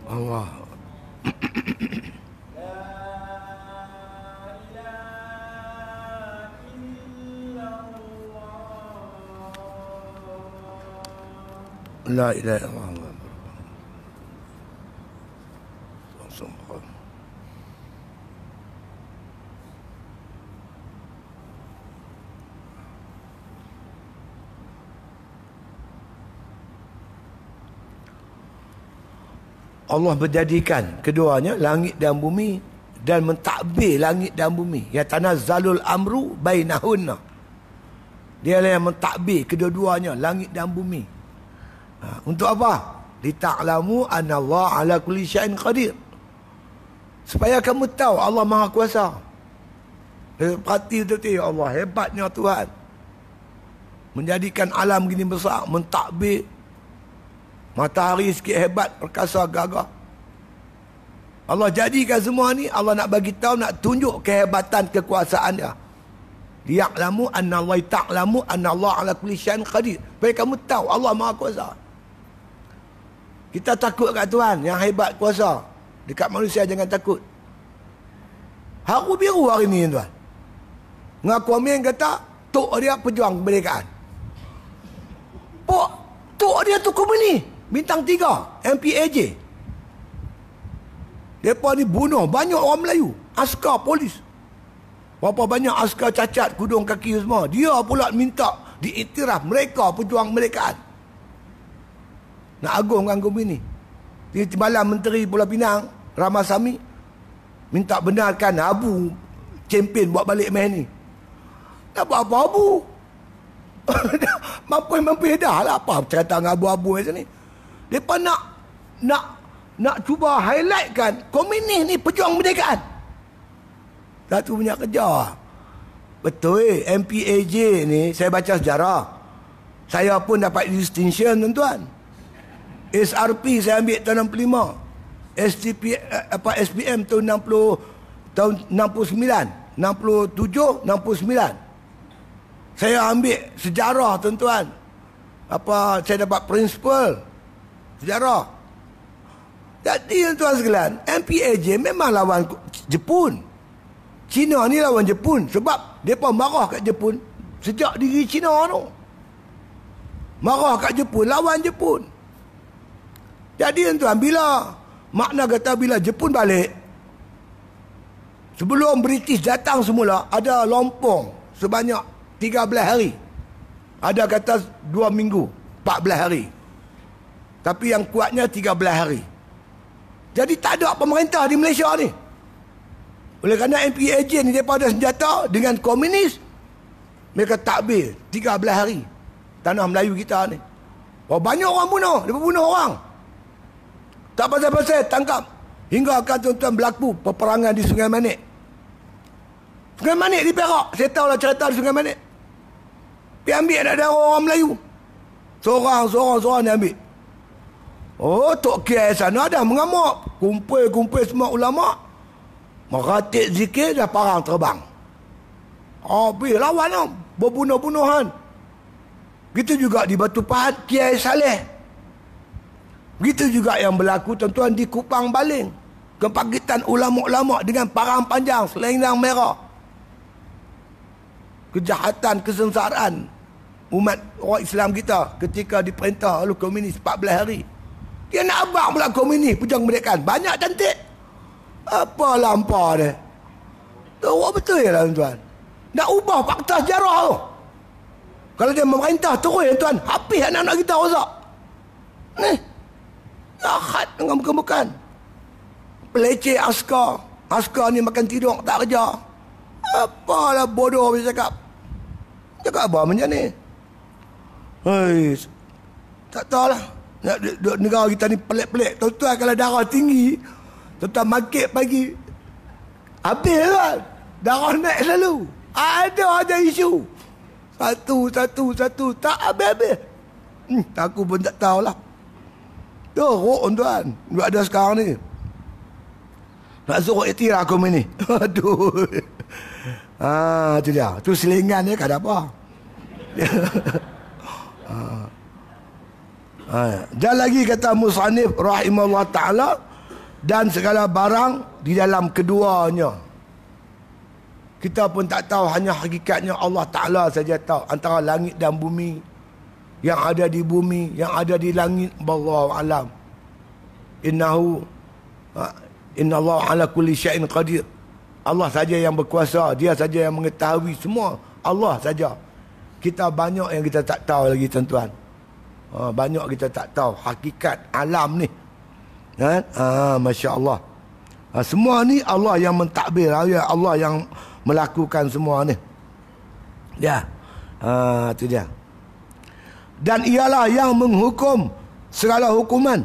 A: Allah. La ilaha illallah. Allah menjadikan keduanya, langit dan bumi, dan mentadbir langit dan bumi. Ya tanazzalul amru bainahunna. Dia yang mentadbir kedua-duanya, langit dan bumi. Untuk apa? Lita'lamu anna Allah ala kulli syai'in qadir. Supaya kamu tahu Allah Maha Kuasa. Perhati betul-betul, ya Allah, hebatnya Tuhan. Menjadikan alam gini besar, mentadbir. Matahari sikit hebat, perkasa gagah. Allah jadikan semua ni, Allah nak bagi tahu, nak tunjuk kehebatan kekuasaan dia. Liya'lamu anna Allah, ta'lamu anna Allah ala kulli syai'in qadir. Supaya kamu tahu Allah Maha Kuasa. Kita takut kat Tuhan yang hebat kuasa. Dekat manusia jangan takut. Haru biru hari ni tuan. Ngaku Amin kata tok dia pejuang kemerdekaan. Tok dia tu komunis. Bintang 3 MPAJ. Mereka ni bunuh banyak orang Melayu. Askar polis. Berapa banyak askar cacat kudung kaki semua. Dia pula minta diiktiraf mereka pejuang kemerdekaan. Nak agungkan komunis. Malam Menteri Pulau Pinang Ramasamy minta benarkan Abu champion buat balik main ni. Tak buat apa Abu. Mampu dah lah apa cerita dengan Abu-Abu macam ni. Mereka nak cuba highlightkan komunis ni pejuang kemerdekaan. Satu punya kerja. Betul MPAJ ni saya baca sejarah. Saya pun dapat distinction tuan-tuan. SRP saya ambil tahun 65. SPM tahun 60, tahun 69, 67, 69. Saya ambil sejarah tuan-tuan. Saya dapat principal sejarah. Jadi tuan-tuan sekalian, MPAJ memang lawan Jepun. Cina ni lawan Jepun sebab depa marah kat Jepun sejak diri Cina tu. Marah kat Jepun, lawan Jepun. Jadi tuan, bila makna kata bila Jepun balik, sebelum British datang semula, ada lompong sebanyak 13 hari. Ada kata 2 minggu, 14 hari. Tapi yang kuatnya 13 hari. Jadi tak ada pemerintah di Malaysia ni. Oleh kerana MPAJ ni daripada senjata dengan komunis, mereka takbir 13 hari. Tanah Melayu kita ni. Banyak orang bunuh, dia bunuh orang. Tak pasal-pasal tangkap. Hingga akan tuan-tuan berlaku peperangan di Sungai Manik. Sungai Manik di Perak. Saya tahulah cerita di Sungai Manik. Pergi ambil anak darah orang Melayu. Seorang-seorang dia ambil. Tok Kiai sana dah mengamuk. Kumpul semua ulama. Meratik zikir dah parang terbang. Habis lawan lah. Berbunuh-bunuhan. Begitu juga di Batu Pahat Kiai Saleh. Begitu juga yang berlaku tuan-tuan di Kupang Baling. Kebangkitan ulama-ulama dengan parang panjang, selendang merah. Kejahatan, kesengsaraan umat orang Islam kita ketika diperintah oleh komunis 14 hari. Dia nak abang pula komunis pejuang kemerdekaan. Banyak cantik. Apa lampau dia? Tahu betul ya lah tuan. Nak ubah fakta sejarah tu. Kalau dia memerintah terus tuan, habis anak-anak kita rosak. Ni jahat dengan bukan-bukan. Peleceh askar. Askar ni makan tidur tak kerja. Apalah bodoh dia cakap. Cakap apa macam ni? Hei, tak tahulah. Negara kita ni pelik-pelik. Tuan-tuan kalau darah tinggi, tuan-tuan market pagi, habis kan? Darah naik selalu. Ada aja isu. Satu. Tak habis-habis. Aku pun tak tahulah. Teruk tuan. Buat ada sekarang ni. Nak suruh iktiraf aku ni. Aduh. Tu dia. Tu selingan dia kan apa. Dan lagi kata Mus'anif rahimahullah ta'ala, dan segala barang di dalam keduanya. Kita pun tak tahu, hanya hakikatnya Allah Ta'ala saja tahu. Antara langit dan bumi, yang ada di bumi, yang ada di langit, wallahu alam. Innallaha ala kulli syai'in qadir. Allah saja yang berkuasa, dia saja yang mengetahui semua. Allah saja. Kita banyak yang kita tak tahu lagi tuan-tuan. Banyak kita tak tahu hakikat alam ni. Kan? Masya-Allah. Semua ni Allah yang mentadbir, Allah yang melakukan semua ni. Ya. Itu dia. Dan ialah yang menghukum segala hukuman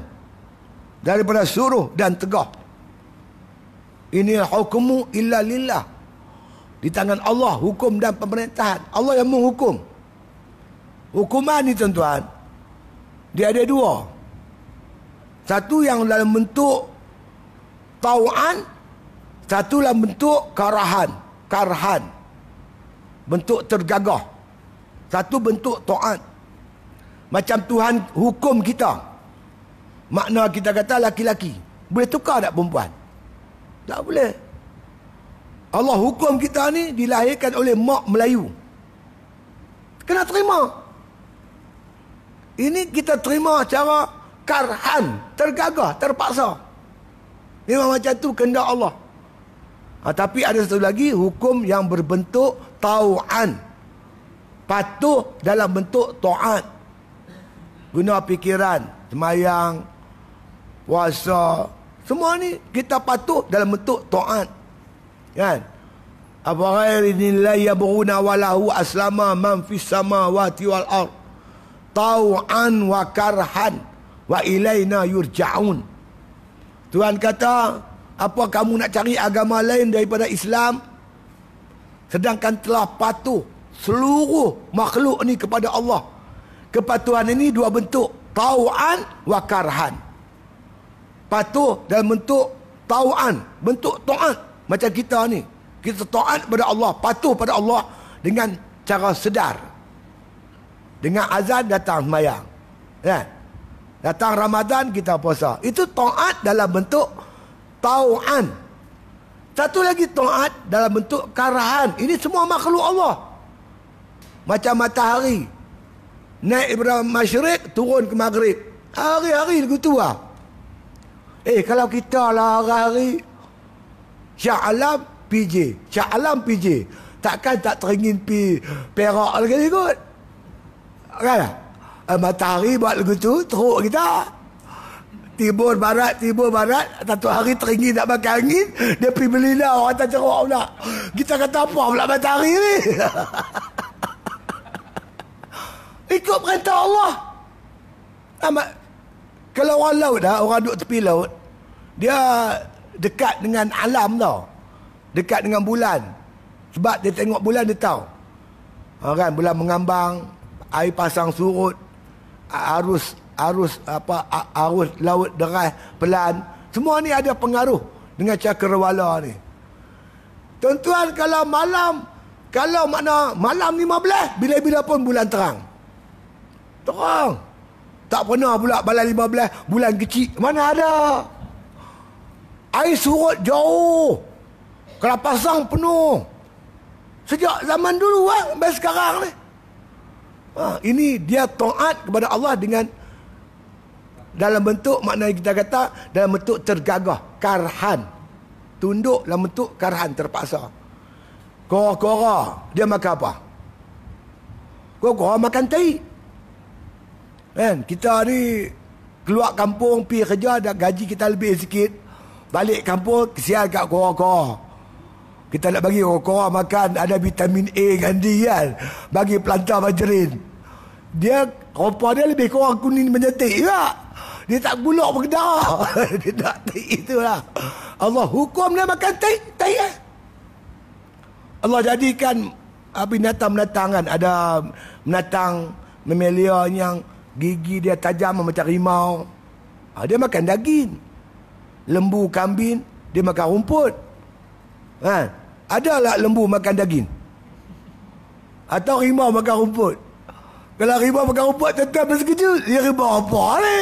A: daripada suruh dan tegah. Inil hukmu illa lillah. Di tangan Allah hukum dan pemerintahan. Allah yang menghukum. Hukuman ni tuan-tuan, dia ada dua. Satu yang dalam bentuk tau'an, satu dalam bentuk karhan. Bentuk tergagah. Satu bentuk ta'at. Macam Tuhan hukum kita. Makna kita kata laki-laki. Boleh tukar tak perempuan? Tak boleh. Allah hukum kita ni dilahirkan oleh mak Melayu. Kena terima. Ini kita terima cara karhan, tergagah, terpaksa. Memang macam tu kehendak Allah. Tapi ada satu lagi hukum yang berbentuk tau'an. Patuh dalam bentuk ta'at. Guna fikiran, semayang, puasa, semua ni kita patuh dalam bentuk ta'at. Kan? Apa ghairi la yabruna walahu aslama man fis samawati wal ard tau'an wa karhan wa ilaina yurja'un. Tuhan kata, apa kamu nak cari agama lain daripada Islam, sedangkan telah patuh seluruh makhluk ni kepada Allah. Kepatuhan ini dua bentuk, tau'an wa karhan. Patuh dalam bentuk tau'an, bentuk ta'at. Macam kita ni, kita ta'at pada Allah, patuh pada Allah dengan cara sedar. Dengan azan datang sembahyang, kan? Datang Ramadan kita puasa. Itu ta'at dalam bentuk tau'an. Satu lagi ta'at dalam bentuk karhan. Ini semua makhluk Allah. Macam matahari naik daripada masyrik turun ke maghrib. Hari-hari begitu lah. Kalau kita lah hari-hari Shah Alam PJ, Shah Alam PJ, takkan tak teringin pi Perak lagi kot. Kan? Matahari buat lagu tu, teruk kita. Timur barat, satu hari teringin nak makan angin, dia pergi beli lah, orang tak ceruk pula. Kita kata apa pula matahari ni? Ikut perintah Allah. Kalau orang laut dah, orang duduk tepi laut, dia dekat dengan alam tau. Dekat dengan bulan. Sebab dia tengok bulan dia tahu. Kan, bulan mengambang, air pasang surut, arus laut deras pelan. Semua ni ada pengaruh dengan cakrawala ni. Tuan-tuan, kalau malam 15, bila-bila pun bulan terang. Terang. Tak pernah pula malam 15 bulan kecil. Mana ada? Air surut jauh. Kalau pasang penuh. Sejak zaman dulu sampai sekarang ni. Ini dia taat kepada Allah dengan dalam bentuk, maknanya kita kata dalam bentuk tergagah, karhan. Tunduk dalam bentuk karhan, terpaksa. Kora-kora dia makan apa? Kora-kora makan tai. Kan, kita ni keluar kampung pergi kerja, dah gaji kita lebih sikit, balik kampung kesian kat kora-kora. Kita nak bagi kora-kora makan, ada vitamin A kan D kan, bagi pelantar margarin. Dia rupa dia lebih kurang kuning menyetik juga. Dia tak bulak berdarah. Dia tak tai itulah. Allah hukum dia makan tai kan. Allah jadikan binatang-binatang kan, ada binatang mamalia yang gigi dia tajam macam rimau. Dia makan daging. Lembu, kambing, dia makan rumput. Adalah lembu makan daging? Atau rimau makan rumput? Kalau rimau makan rumput, tetap bersekejut. Dia rimau apa ni?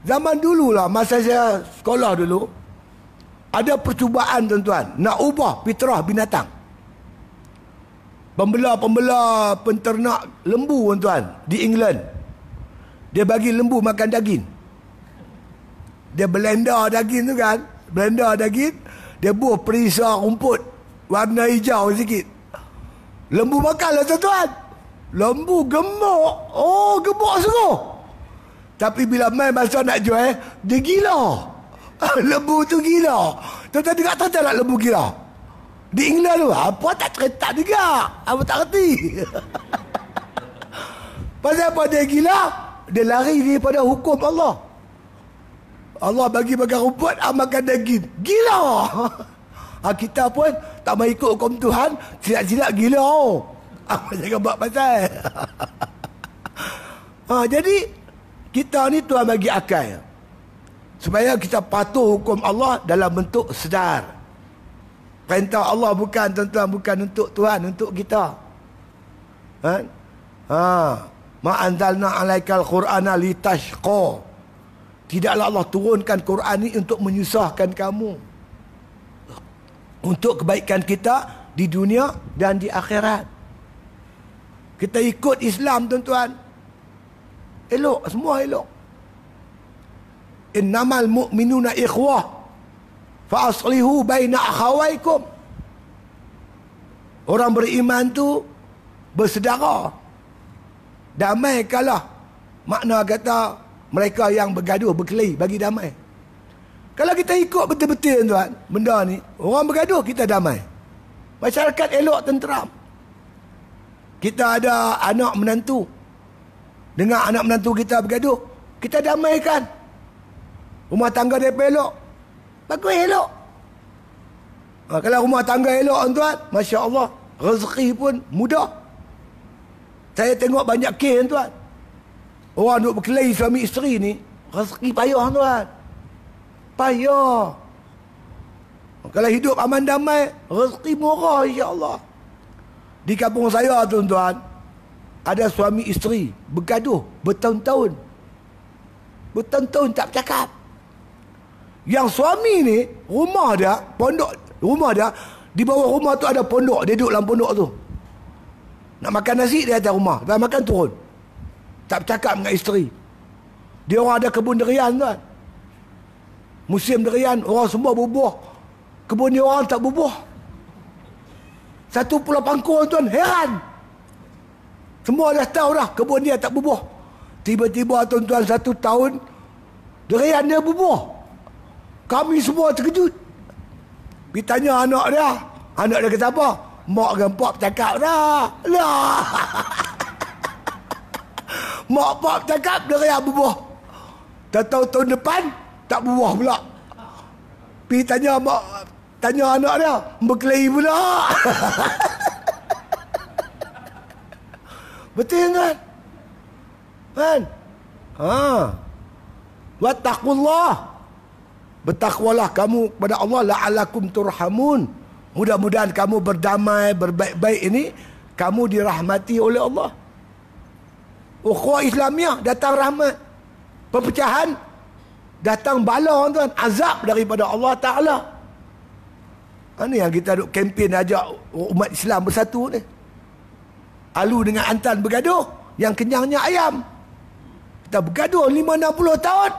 A: Zaman dululah, masa saya sekolah dulu, ada percubaan tuan-tuan, nak ubah fitrah binatang. Pembela penternak lembu tuan-tuan di England, dia bagi lembu makan daging. Dia blender daging tu kan, dia buat perisa rumput warna hijau sikit. Lembu makan lah tuan-tuan. Lembu gemuk. Gemuk sungguh. Tapi bila main masa nak jual, dia gila. Lembu tu gila. Tuan-tuan dengar tak nak lembu gila? Di England tu, apa tak cerita juga. Apa tak kerti. Pasal apa dia gila? Dia lari daripada hukum Allah. Allah bagi makan rumput, makan daging. Gila. Kita pun tak mau ikut hukum Tuhan, silap-silap gila. Jangan buat pasal. Jadi kita ni Tuhan bagi akal supaya kita patuh hukum Allah dalam bentuk sedar. Perintah Allah bukan, tuan-tuan, bukan untuk Tuhan, untuk kita. Ma anzalna alaikal qur'ana litashqa. Tidaklah Allah turunkan Quran ni untuk menyusahkan kamu. Untuk kebaikan kita di dunia dan di akhirat. Kita ikut Islam, tuan-tuan. Elok, semua elok. Innamal mu'minuna ikhwah fa aslihu baina akhawaikum. Orang beriman tu bersaudara. Damaikanlah. Makna kata mereka yang bergaduh, berkelahi, bagi damai. Kalau kita ikut betul-betul, tuan, benda ni, orang bergaduh, kita damai. Masyarakat elok, tenteram. Kita ada anak menantu. Dengan anak menantu kita bergaduh, kita damaikan. Rumah tangga dia elok, bagus elok. Kalau rumah tangga elok, tuan, Masya Allah, rezeki pun mudah. Saya tengok banyak kes, tuan. Orang duk berkelahi suami isteri ni, rezeki payah, tuan. Payah. Kalau hidup aman damai, rezeki murah, insya-Allah. Di kampung saya, tuan-tuan, ada suami isteri bergaduh bertahun-tahun. Bertahun-tahun tak bercakap. Yang suami ni, rumah dia, pondok, rumah dia, di bawah rumah tu ada pondok, dia duduk dalam pondok tu. Nak makan nasi, dia atas rumah. Nak makan turun. Tak bercakap dengan isteri. Dia orang ada kebun durian, tuan. Musim durian, orang semua berbuah. Kebun dia orang tak berbuah. Satu pulau pangkul, tuan, heran. Semua dah tahu dah, kebun dia tak berbuah. Tiba-tiba, tuan-tuan, 1 tahun, durian dia berbuah. Kami semua terkejut. Pergi tanya anak dia. Anak dia kata apa? Mak dengan pak bercakap dah. Lah. Mak pak bercakap, durian berbuah. Tak tahu tahun depan, tak berbuah pula. Pergi tanya mak, tanya anak dia, berkelahi pula. Betul kan? Kan? Wattaqullah. Bertakwalah kamu kepada Allah la'allakum turhamun. Mudah-mudahan kamu berdamai, berbaik-baik ini, kamu dirahmati oleh Allah. Ukhuwah Islamiah datang rahmat. Perpecahan datang bala, tuan, azab daripada Allah Ta'ala. Ini yang kita duk kempen ajak umat Islam bersatu ni. Alu dengan Antan bergaduh, yang kenyangnya ayam. Kita bergaduh 5-60 tahun.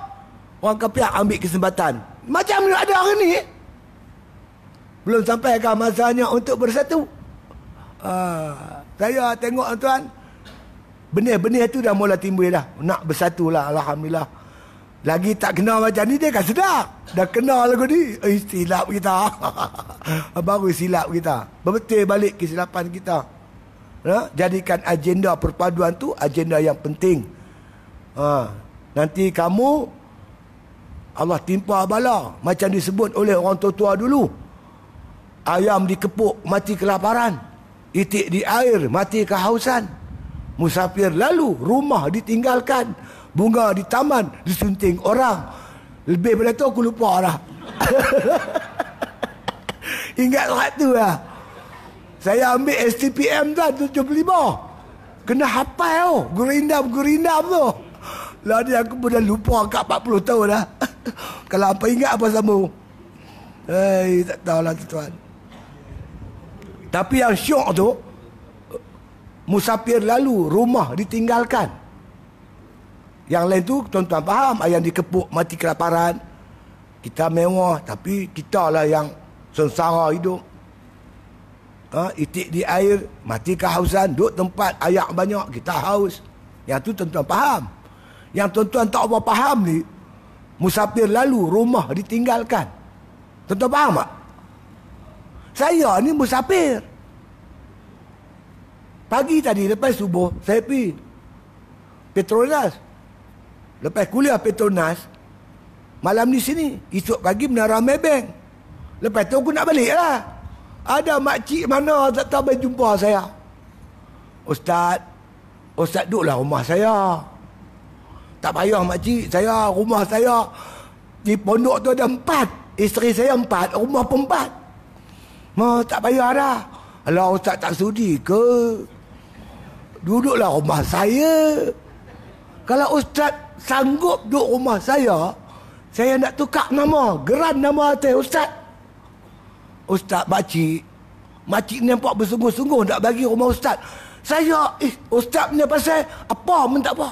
A: Orang kapiak ambil kesempatan. Macam mana ada hari ni? Belum sampai ke masanya untuk bersatu. Saya tengok, tuan, benih-benih tu dah mula timbul dah. Nak bersatu lah, Alhamdulillah. Lagi tak kenal macam ni, dia kan sedap. Dah kenal lagu ni, silap kita. Baru silap kita. Berbetul balik kesilapan kita. Jadikan agenda perpaduan tu agenda yang penting. Nanti kamu Allah timpa bala macam disebut oleh orang tua-tua dulu. Ayam dikepuk mati kelaparan, itik di air mati kehausan, musafir lalu rumah ditinggalkan, bunga di taman disunting orang. Lebih daripada tu aku lupa dah. Ingat waktu lah. Saya ambil STPM tu 75. Kena hafal gurindam tu. Lah dia aku pun dah lupa kat 40 tahun dah. Kalau apa ingat apa sambung. Tak tahulah, tuan. Tapi yang syok tu, musafir lalu, rumah ditinggalkan. Yang lain tu, tuan-tuan faham, ayam dikepuk mati kelaparan. Kita mewah, tapi kita lah yang sengsara hidup. Itik di air, mati kehausan, duduk tempat ayak banyak, kita haus. Yang tu tuan-tuan faham. Yang tuan-tuan tak apa faham ni, musafir lalu, rumah ditinggalkan. Tuan-tuan faham tak? Saya ni musafir. Pagi tadi lepas subuh, saya pergi Petronas. Lepas kuliah Petronas, malam di sini, esok pagi Menara Maybank. Lepas tu aku nak balik lah. Ada makcik mana tak tahu berjumpa saya. Ustaz duduklah rumah saya. Tak payah makcik, rumah saya di pondok tu ada 4. Isteri saya 4, rumah pun 4. Tak payah dah. Alah, Ustaz tak sudi ke? Duduklah rumah saya. Kalau Ustaz sanggup duduk rumah saya nak tukar nama, geran nama atas Ustaz. Ustaz, makcik ni nampak bersungguh-sungguh nak bagi rumah Ustaz. Saya, Ustaz punya pasal apa pun tak apa.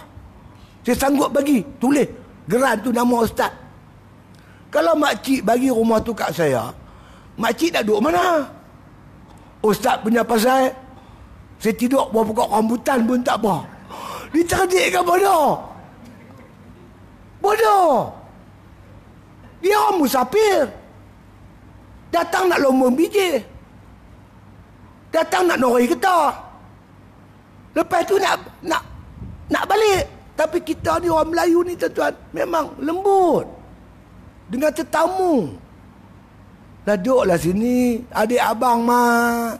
A: Saya sanggup bagi, tulis geran tu nama Ustaz. Kalau makcik bagi rumah tu kat saya, makcik nak duduk mana? Ustaz punya pasal saya tidur bawah pokok rambutan pun tak apa. Dia cerdik ke bodoh? Bodoh. Dia orang musafir. Datang nak lombong biji. Datang nak noroi getah. Lepas tu nak balik. Tapi kita ni orang Melayu ni tuan-tuan, memang lembut dengan tetamu. Dah duduklah sini, adik abang mak.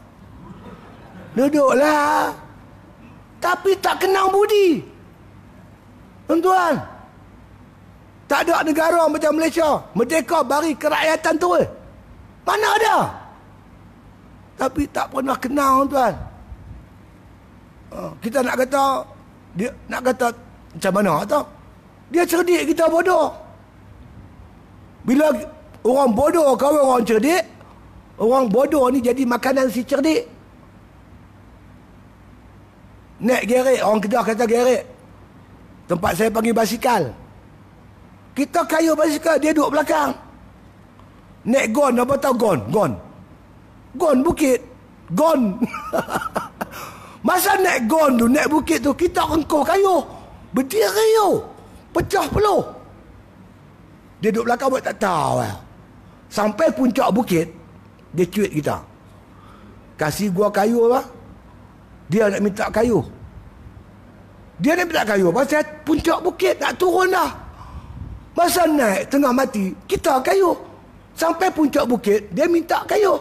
A: Duduklah. Tapi tak kenang budi. Tuan-tuan, tak ada negara macam Malaysia merdeka bagi kerakyatan tu. Mana ada? Tapi tak pernah kenal, tuan. Kita nak kata, dia nak kata macam mana tau? Dia cerdik, kita bodoh. Bila orang bodoh kawan orang cerdik, orang bodoh ni jadi makanan si cerdik. Naik gerek, orang Kedah kata gerek. Tempat saya panggil basikal. Kita kayu basikal, dia duduk belakang. Naik gon, apa tahu gon? Gon bukit. Gon. Masa naik gon tu, naik bukit tu, kita rengkuh kayu. Berdiri tu. Pecah peluh. Dia duduk belakang buat tak tahu. Sampai puncak bukit, dia cuit kita. Kasih gua kayu apa? Dia nak minta kayu. Dia nak minta kayu pasal puncak bukit nak turun dah. Masa naik tengah mati, kita kayu. Sampai puncak bukit, dia minta kayu.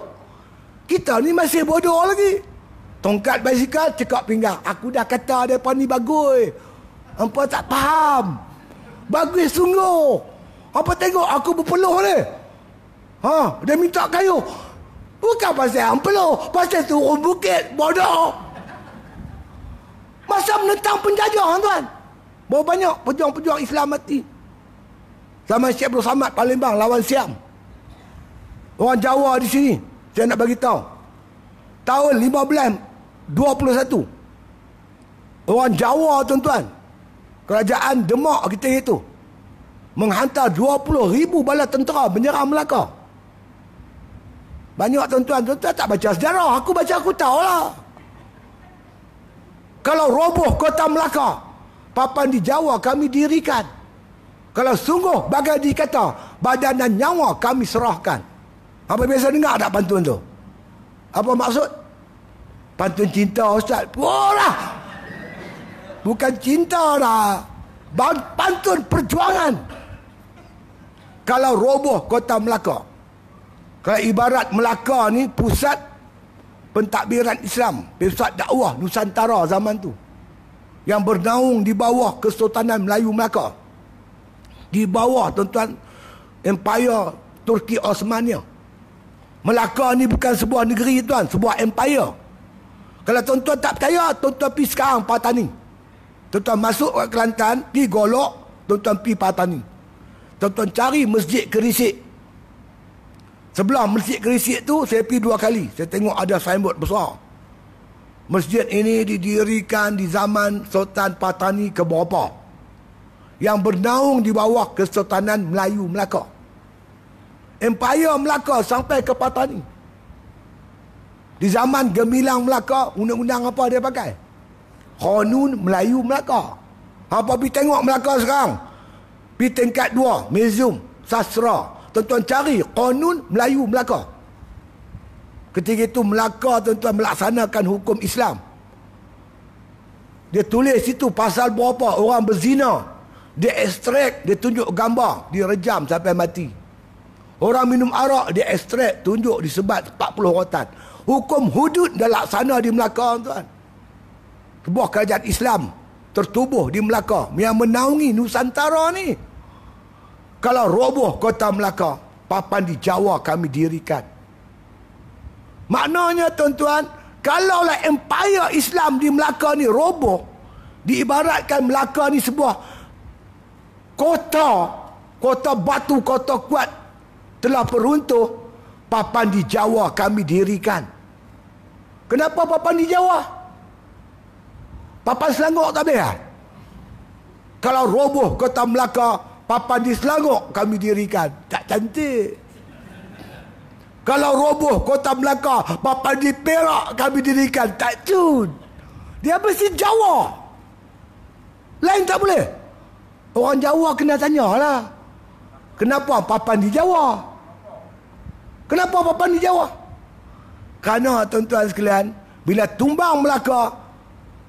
A: Kita ni masih bodoh lagi. Tongkat basikal, cekak pinggang. Aku dah kata depan ni bagus. Hampa tak faham. Bagus sungguh. Hampa tengok aku berpeluh ni. Dia minta kayu. Bukan pasal hampeluh, pasal turun bukit. Bodoh. Masa menentang penjajah, tuan. Berapa banyak pejuang-pejuang Islam mati. Zaman Syekh Abdul Samad Palembang lawan Siam. Orang Jawa di sini, saya nak bagi tahu. Tahun 1521. Orang Jawa, tuan-tuan. Kerajaan Demak kita itu menghantar 20,000 bala tentera menyerang Melaka. Banyak tuan-tuan tak baca sejarah. Aku baca, aku tahulah. Kalau roboh kota Melaka, papan di Jawa kami dirikan. Kalau sungguh bagai dikata, badan dan nyawa kami serahkan. Apa biasa dengar tak pantun tu? Apa maksud? Pantun cinta, Ustaz. Wah, bukan cinta dah. Pantun perjuangan. Kalau roboh kota Melaka, kalau ibarat Melaka ni pusat pentadbiran Islam, pusat dakwah Nusantara zaman tu, yang bernaung di bawah Kesultanan Melayu Melaka, di bawah tuan-tuan Empire Turki Osmania. Melaka ni bukan sebuah negeri, tuan, sebuah empire. Kalau tuan-tuan tak percaya, tuan-tuan pergi sekarang Patani. Tuan-tuan masuk ke Kelantan, pergi Golok, tuan-tuan pergi Patani. Tuan-tuan cari Masjid Kerisik. Sebelah Masjid Kerisik tu saya pergi 2 kali. Saya tengok ada signboard besar. Masjid ini didirikan di zaman Sultan Patani keberapa, yang bernaung di bawah Kesultanan Melayu Melaka. Empire Melaka sampai ke Patani. Di zaman Gemilang Melaka, undang-undang apa dia pakai? Qanun Melayu Melaka. Apa pergi tengok Melaka sekarang? Pergi tingkat 2, Museum Sastra. Tuan-tuan cari Qanun Melayu Melaka. Ketika itu Melaka, tuan-tuan, melaksanakan hukum Islam. Dia tulis situ pasal berapa orang berzina dia ekstrak, dia tunjuk gambar, dia rejam sampai mati. Orang minum arak, dia ekstrak, tunjuk disebat 40 rotan. Hukum hudud dah laksana di Melaka, tuan. Sebuah kerajaan Islam tertubuh di Melaka yang menaungi Nusantara ni. Kalau roboh kota Melaka, papan di Jawa kami dirikan. Maknanya tuan-tuan, kalaulah empire Islam di Melaka ni roboh, diibaratkan Melaka ni sebuah kota batu, kota kuat telah peruntuh, papan di Jawa kami dirikan. Kenapa papan di Jawa? Papan Selangor tak boleh lah? Kalau roboh kota Melaka, papan di Selangor kami dirikan. Tak cantik. Kalau roboh kota Melaka, papan di Perak kami dirikan. Tak cun. Dia mesti Jawa. Lain tak boleh. Orang Jawa kena tanyalah. Kenapa papan di Jawa? Kenapa papan di Jawa? Kerana tuan-tuan sekalian, bila tumbang Melaka,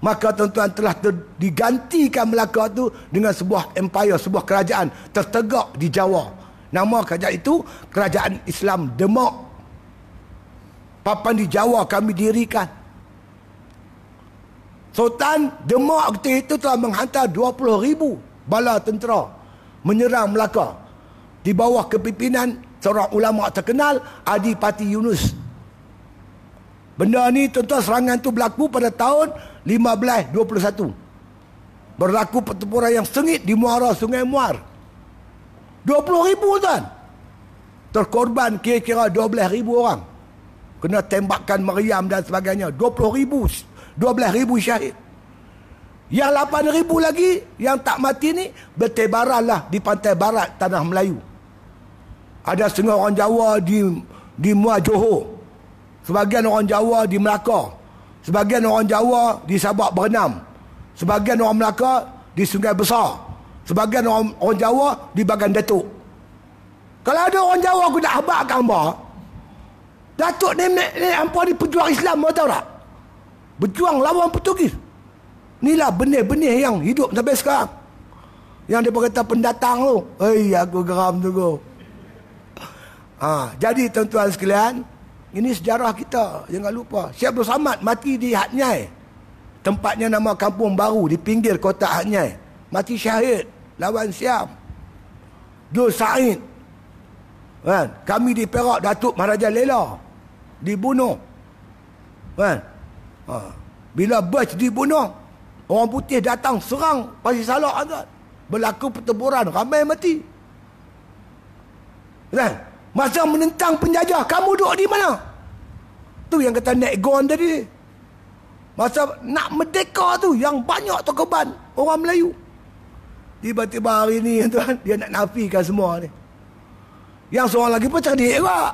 A: maka tuan-tuan telah digantikan Melaka tu dengan sebuah empire, sebuah kerajaan tertegak di Jawa. Nama kerajaan itu Kerajaan Islam Demak. Papan di Jawa kami dirikan. Sultan Demak ketika itu telah menghantar 20,000 bala tentera menyerang Melaka di bawah kepimpinan seorang ulama terkenal, Adipati Yunus. Benda ni tuan-tuan, serangan tu berlaku pada tahun 1521. Berlaku pertempuran yang sengit di muara Sungai Muar. 20,000 tuan. Terkorban kira-kira 12,000 orang. Kena tembakan meriam dan sebagainya. 20,000, 12,000 syahid. Yang 8,000 lagi yang tak mati ni bertebaranlah di pantai barat Tanah Melayu. Ada setengah orang Jawa di Muar Johor. Sebagian orang Jawa di Melaka. Sebagian orang Jawa di Sabak Berenam. Sebagian orang Melaka di Sungai Besar. Sebagian orang Jawa di Bagan Datuk. Kalau ada orang Jawa aku nak habak gambar, Datuk nenek hampa ni pejuang Islam, mau tahu tak? Berjuang lawan Portugis. Inilah benih-benih yang hidup sampai sekarang. Yang dia kata pendatang tu. Aku geram tu. Jadi tuan-tuan sekalian, ini sejarah kita, jangan lupa. Syekh Abdul Samad mati di Hat Nyai. Tempatnya nama Kampung Baru di pinggir kota Hat Nyai. Mati syahid lawan Siam. Dul Said. Kan? Kami di Perak, Datuk Maharaja Lela dibunuh. Kan? Bila Bach dibunuh, orang putih datang serang Pasir Salak. Berlaku pertempuran, ramai mati. Kan? Masa menentang penjajah, kamu duduk di mana? Tu yang kata naik gon tadi. Masa nak merdeka tu, yang banyak terkorban orang Melayu. Tiba-tiba hari ni tuan, dia nak nafikan semua ni. Yang seorang lagi pun cerdik juga.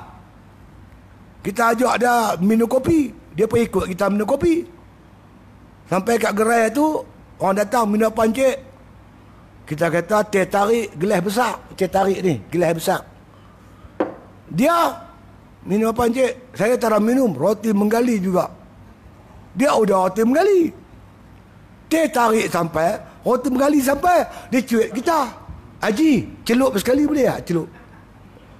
A: Kita ajak dia minum kopi, dia pun ikut kita minum kopi. Sampai kat gerai tu, orang datang minum apa encik? Kita kata teh tarik gelas besar. Teh tarik ni, gelas besar. Dia minum apa encik? Saya tak minum, roti menggali juga. Dia udah roti menggali. Teh tarik sampai, roti menggali sampai, dia cuit kita. Haji, celup sekali boleh tak? Celup.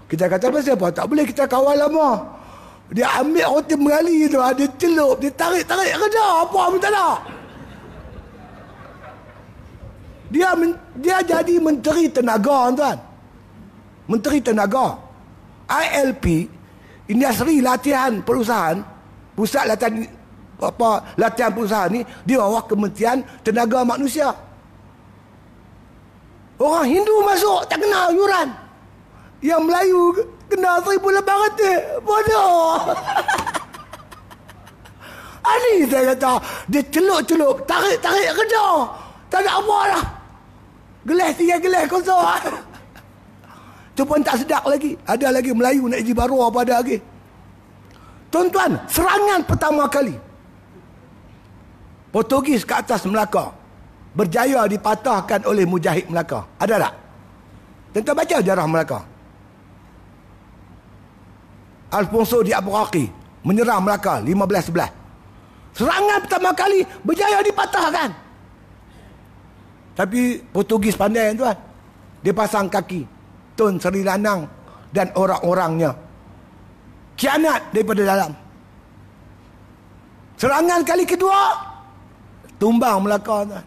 A: Kita kata pasal apa? Tak boleh, kita kawal lama. Dia ambil roti menggali tu, dia celup, dia tarik-tarik kerja. Apa minta nak? Dia jadi Menteri Tenaga, tuan. Menteri Tenaga. ILP, Industri Latihan Perusahaan, pusat latihan perusahaan ni di bawah Kementerian Tenaga Manusia. Orang Hindu masuk tak kena yuran. Yang Melayu kena 1,800. Bodoh. Ani saya kata, dia celup-celup, tarik-tarik kerja. Tak ada apa lah. Gelas 3 gelas kosong. Tu pun tak sedap lagi. Ada lagi Melayu nak iji baru apa ada lagi. Tuan-tuan, serangan pertama kali Portugis ke atas Melaka berjaya dipatahkan oleh Mujahid Melaka. Ada tak? Tuan-tuan baca sejarah Melaka. Alfonso di Albuquerque menyerang Melaka 1511. Serangan pertama kali berjaya dipatahkan. Tapi Portugis pandai tuan. Dia pasang kaki Tun Sri Lanang dan orang-orangnya. Khianat daripada dalam. Serangan kali kedua, tumbang Melaka tuan.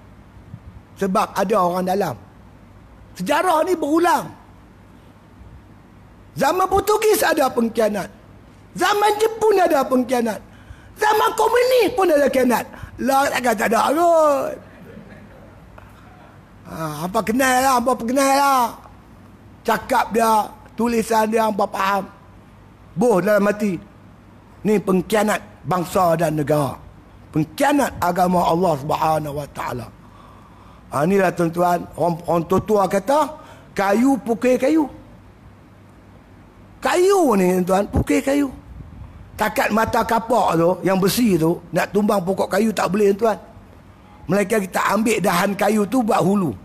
A: Sebab ada orang dalam. Sejarah ni berulang. Zaman Portugis ada pengkhianat. Zaman Jepun ada pengkhianat. Zaman komunis pun ada khianat. Lah takkan tak ada kot. Apa kenal lah, apa kenal lah. Cakap dia, tulisan dia, apa faham. Boh dalam hati. Ni pengkhianat bangsa dan negara. Pengkhianat agama Allah Subhanahu Wa Taala. Inilah tuan-tuan, orang tua kata, kayu pukul kayu. Kayu ni tuan, pukul kayu. Takat mata kapak tu, yang besi tu, nak tumbang pokok kayu tak boleh tuan. Melainkan kita ambil dahan kayu tu buat hulu.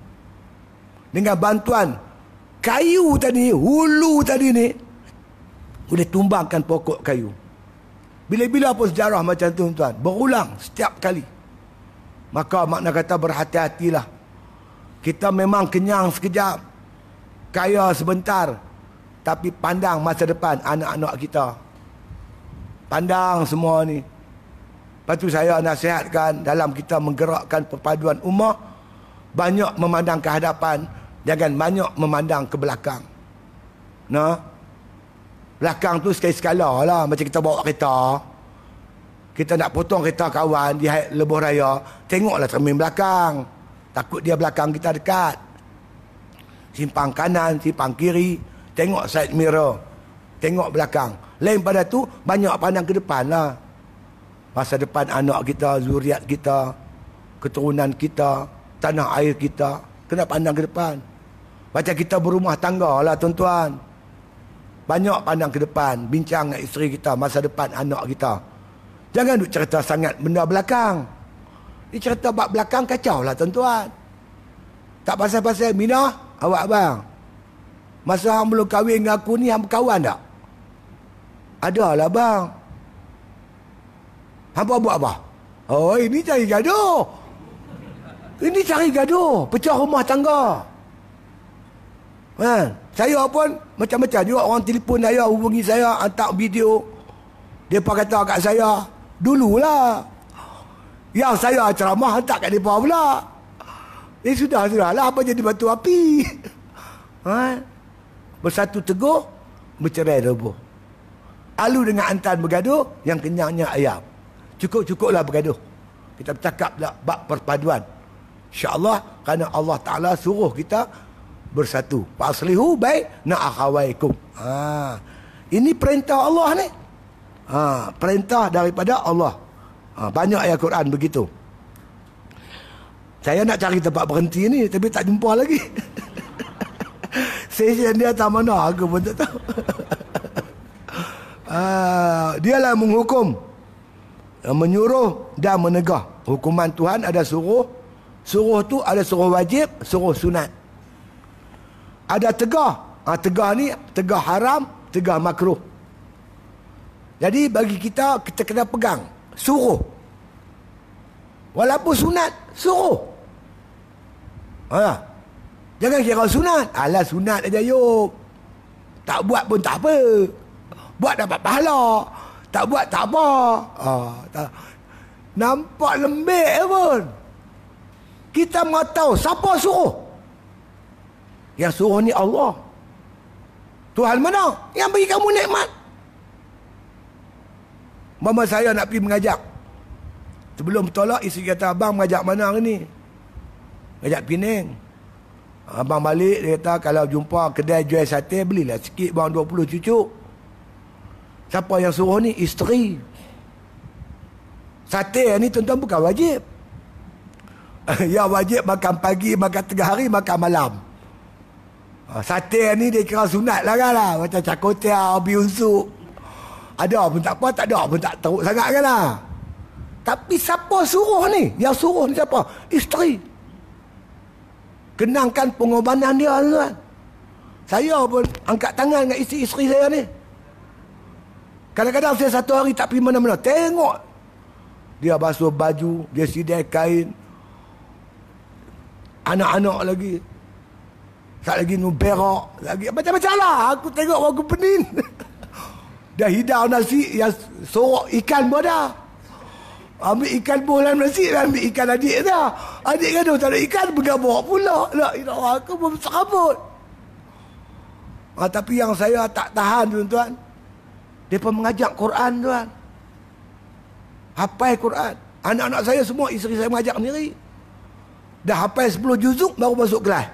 A: Dengan bantuan kayu tadi, hulu tadi ni, boleh tumbangkan pokok kayu. Bila-bila pun sejarah macam tu tuan, berulang setiap kali. Maka makna kata berhati-hatilah. Kita memang kenyang sekejap, kaya sebentar, tapi pandang masa depan anak-anak kita. Pandang semua ni. Lepas tu saya nasihatkan dalam kita menggerakkan perpaduan ummah, banyak memandang ke hadapan, jangan banyak memandang ke belakang. Nah, belakang tu sekali-sekala lah. Macam kita bawa kereta, kita nak potong kereta kawan di lebuh raya, tengoklah cermin belakang. Takut dia belakang kita dekat. Simpang kanan, simpang kiri, tengok side mirror, tengok belakang. Lain pada tu, banyak pandang ke depan lah. Masa depan anak kita, zuriat kita, keturunan kita, tanah air kita, kena pandang ke depan. Macam kita berumah tangga lah tuan-tuan. Banyak pandang ke depan, bincang dengan isteri kita, masa depan anak kita. Jangan duk cerita sangat benda belakang. Dia cerita bab belakang kacau lah tuan-tuan. Tak pasal-pasal Minah, awak abang. Masa hang belum kahwin dengan aku ni, hang berkawan tak? Adalah bang. Hampa buat apa? Oh, ini cari gaduh. Ini cari gaduh, pecah rumah tangga. Saya pun macam-macam juga, orang telefon saya, hubungi saya, hantar video. Dia kata kat saya, dululah. Yang saya ceramah hantar kat mereka pula. Sudahlah, apa jadi batu api. Bersatu teguh, bercerai rebuh. Alu dengan antan bergaduh, yang kenyangnya ayam. Cukup-cukuplah bergaduh. Kita bercakap lah bab perpaduan. InsyaAllah, kerana Allah Ta'ala suruh kita bersatu. Faslihu baina akhawaikum. Ini perintah Allah ni. Perintah daripada Allah. Banyak ayat Quran begitu. Saya nak cari tempat berhenti ni, tapi tak jumpa lagi. Session dia tak mana, aku pun tak tahu. Dialah menghukum, menyuruh dan menegah. Hukuman Tuhan ada suruh. Suruh tu ada suruh wajib, suruh sunat. Ada tegah. Tegah ni, tegah haram, tegah makruh. Jadi bagi kita, kita kena pegang. Suruh. Walaupun sunat, suruh. Jangan kira sunat. Alah sunat aja yuk. Tak buat pun tak apa. Buat dapat pahala. Tak buat tak apa. Nampak lembik pun. Kita mahu tahu siapa suruh. Yang suruh ni Allah. Tuhan mana? Yang bagi kamu nikmat. Mama saya nak pergi mengajak. Sebelum bertolak, isteri kata, abang mengajak mana hari ni? Mengajak Penang. Abang balik, dia kata, kalau jumpa kedai jual sate, belilah sikit bang 20 cucuk. Siapa yang suruh ni? Isteri. Sate ni tuan-tuan bukan wajib. Yang wajib makan pagi, makan tengah hari, makan malam. Sate ni dia kira sunat lah kan lah. Macam cakotia, biunsuk. Ada pun tak apa, tak ada pun tak teruk sangat kan lah. Tapi siapa suruh ni? Yang suruh ni siapa? Isteri. Kenangkan pengorbanan dia tuan. Saya pun angkat tangan dengan isteri saya ni. Kadang-kadang saya satu hari tak pergi mana-mana. Tengok. Dia basuh baju, dia sidai kain. Anak-anak lagi. Tak lagi berak. Lagi macam-macam lah. Aku tengok aku pening. Dah hidau nasi, yang sorok ikan pun dah. Ambil ikan bolan nasi, ambil ikan adik dah. Adik gaduh tak ada ikan, bergabak pula. La ilah, aku pun serabut. Tapi yang saya tak tahan, tuan-tuan. Mereka mengajak Quran, tuan. Hafal Quran. Anak-anak saya semua, isteri saya mengajak sendiri. Dah hafal 10 juzuk, baru masuk kelas.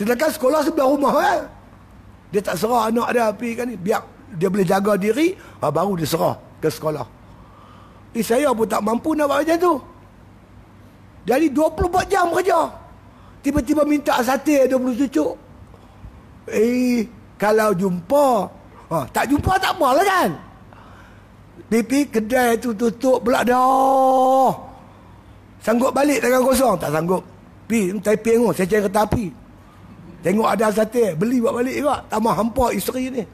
A: Sedangkan sekolah sebelah rumah, kan. Dia tak serah anak dia pergi kan ni. Biar dia boleh jaga diri, baru dia serah ke sekolah. Saya pun tak mampu nak buat macam tu. Jadi 24 jam kerja. Tiba-tiba minta sate 20 cucuk. Kalau jumpa, tak jumpa tak apalah kan. Pipi kedai tu tutup pula dah. Sanggup balik tangan kosong? Tak sanggup. Taiping tu, saya cari kereta api. Tengok ada sate, beli buat balik juga. Tambah hampa isteri ni.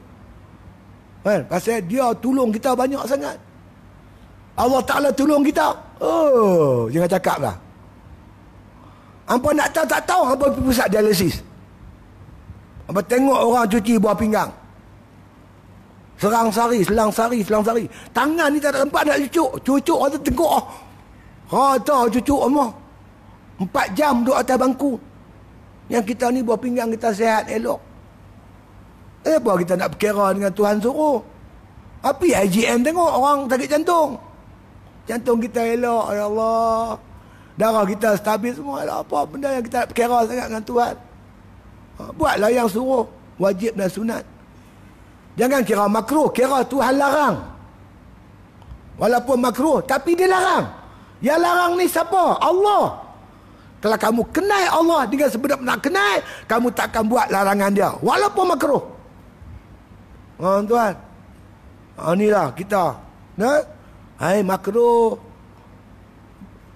A: Kan? Pasal dia tolong kita banyak sangat. Allah Ta'ala tolong kita. Jangan cakap lah. Hampa nak tahu tak tahu, hampa pergi pusat dialisis. Hampa tengok orang cuci buah pinggang. Selang sari. Tangan ni tak ada tempat nak cucuk. Cucuk orang tu tengok. Tahu cucuk apa. 4 jam duduk atas bangku. Yang kita ni buah pinggang kita sihat elok. Apa kita nak berkira dengan Tuhan suruh? Api IGM tengok orang sakit jantung. Jantung kita elok, ya Allah. Darah kita stabil semua. Apa benda yang kita nak berkira sangat dengan Tuhan? Buatlah yang suruh. Wajib dan sunat. Jangan kira makruh, kira Tuhan larang. Walaupun makruh, tapi dia larang. Yang larang ni siapa? Allah. Kalau kamu kenal Allah dengan sebenar-benar kenal, kamu takkan buat larangan dia. Walaupun makruh. Tuan. Inilah kita. Hai makruh.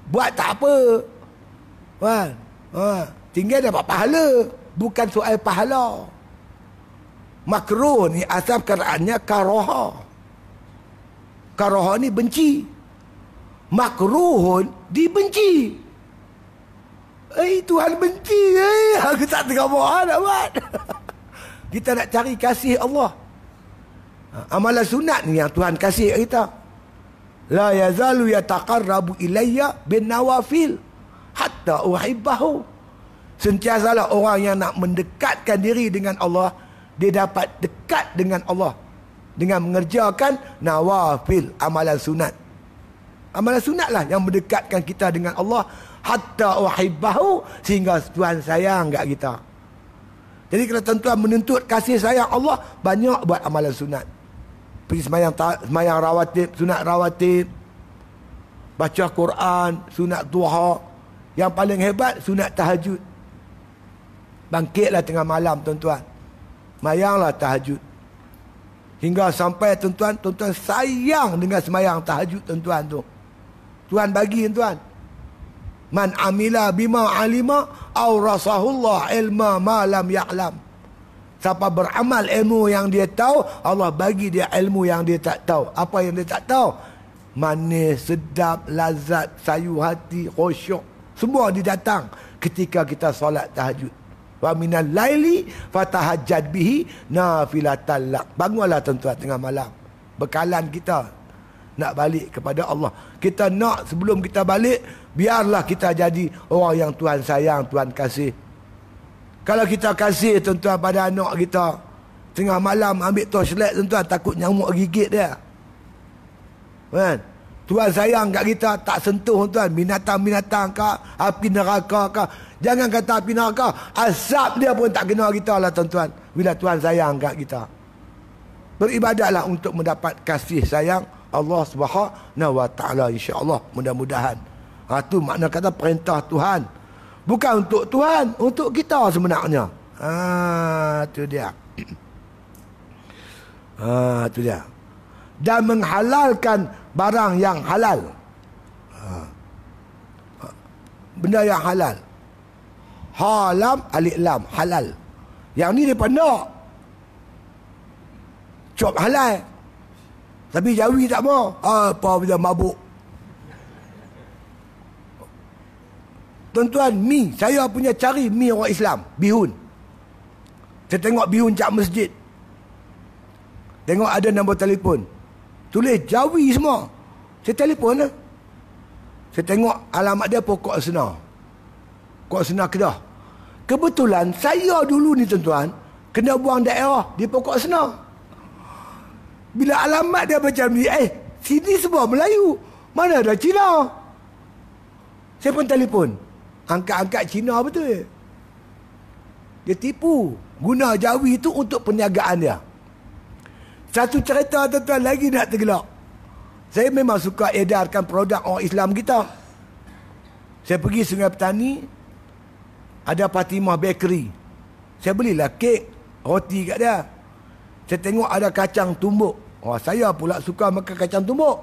A: Buat tak apa. Kan? Tinggal dapat pahala. Bukan soal pahala. Makruh ni asal keraannya karaha. Karaha ni benci. Makruhun dibenci. Tuhan benci. Aku tak tengah buat nak buat. Kita nak cari kasih Allah. Amalan sunat ni yang Tuhan kasih kita. La yazalu yataqarrabu ilayya bin nawafil hatta uhibbahu. Sentiasalah orang yang nak mendekatkan diri dengan Allah, dia dapat dekat dengan Allah dengan mengerjakan nawafil, amalan sunat. Amalan sunatlah yang mendekatkan kita dengan Allah hatta uhibbahu, sehingga Tuhan sayang kat kita. Jadi kalau tuan-tuan menuntut kasih sayang Allah, banyak buat amalan sunat. Pergi semayang rawatib, sunat rawatib, baca Quran, sunat duha. Yang paling hebat sunat tahajud. Bangkitlah tengah malam tuan-tuan, semayanglah tahajud. Hingga sampai tuan-tuan sayang dengan semayang tahajud tuan-tuan tu. Tuhan bagi tuan. Man amila bima alima awrasahullah ilma ma lam ya'lam. Siapa beramal ilmu yang dia tahu, Allah bagi dia ilmu yang dia tak tahu. Apa yang dia tak tahu? Manis, sedap, lazat, sayu hati, khusyuk. Semua didatang ketika kita solat tahajud. Wa minal laili fatahajjad bihi nafilatan lak. Bangunlah tuan-tuan tengah malam. Bekalan kita nak balik kepada Allah. Kita nak sebelum kita balik, biarlah kita jadi orang yang Tuhan sayang, Tuhan kasih. Kalau kita kasih tuan-tuan pada anak kita, tengah malam ambil torchlight tuan-tuan, takut nyamuk gigit dia. Kan? Tuhan sayang kat kita, tak sentuh tuan, binatang-binatang ke, api neraka ke. Jangan kata api neraka, azab dia pun tak kena kita lah tuan-tuan, bila Tuhan sayang kat kita. Beribadatlah untuk mendapat kasih sayang Allah Subhanahu wa taala, insya-Allah, mudah-mudahan. Itu makna kata perintah Tuhan. Bukan untuk Tuhan, untuk kita sebenarnya. Itu dia. Itu dia. Dan menghalalkan barang yang halal. Benda yang halal. Halam alif lam, halal. Yang ni dia pandai. Cop halal. Tapi Jawi tak mau. Apa benda mabuk. Tuan-tuan, saya punya cari mi orang Islam, bihun. Saya tengok bihun kat masjid. Tengok ada nombor telefon. Tulis Jawi semua. Saya telefon lah. Saya tengok alamat dia Pokok Senar. Pokok Senar Kedah. Kebetulan saya dulu ni tuan-tuan, kena buang daerah di Pokok Senar. Bila alamat dia macam ni, sini semua Melayu. Mana ada Cina? Saya pun telefon. Angkat-angkat Cina betul. Dia tipu. Guna Jawi itu untuk perniagaan dia. Satu cerita tuan-tuan lagi nak tergelak. Saya memang suka edarkan produk orang Islam kita. Saya pergi Sungai Petani. Ada Fatimah Bakery. Saya belilah kek, roti kat dia. Saya tengok ada kacang tumbuk. Saya pula suka makan kacang tumbuk.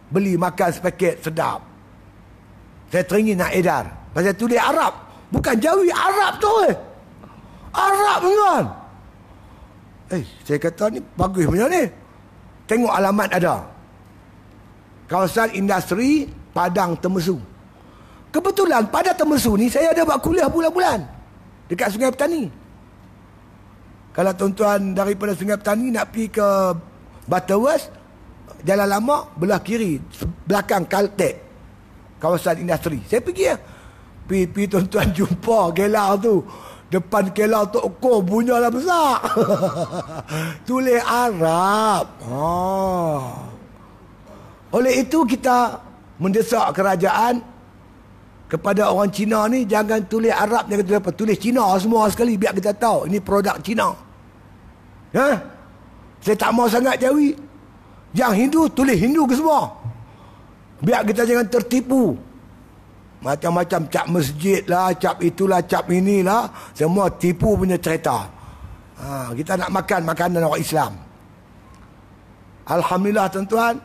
A: Beli makan sepaket, sedap. Saya teringin nak edar. Pasal tulis Arab. Bukan Jawi, Arab tu. Arab tuan. Saya kata ni bagus punya ni. Tengok alamat ada. Kawasan industri Padang Temesu. Kebetulan pada Temesu ni saya ada buat kuliah bulan-bulan. Dekat Sungai Petani. Kalau tuan-tuan daripada Sungai Petani nak pergi ke Butterworth, Jalan Lama, belah kiri. Belakang Caltech. Kawasan industri. Saya pergi ya. Pergi tuan-tuan jumpa gelar tu. Depan kelau Tok Ko bunyalah besar. Tulis Arab. Oleh itu kita mendesak kerajaan kepada orang Cina ni, jangan tulis Arab, jangan tulis apa. Tulis Cina semua sekali biar kita tahu ini produk Cina. Saya tak mau sangat Jawi. Yang Hindu tulis Hindu ke semua. Biar kita jangan tertipu. Macam-macam cap masjid lah, cap itulah, cap inilah. Semua tipu punya cerita. Kita nak makan makanan orang Islam. Alhamdulillah tuan-tuan,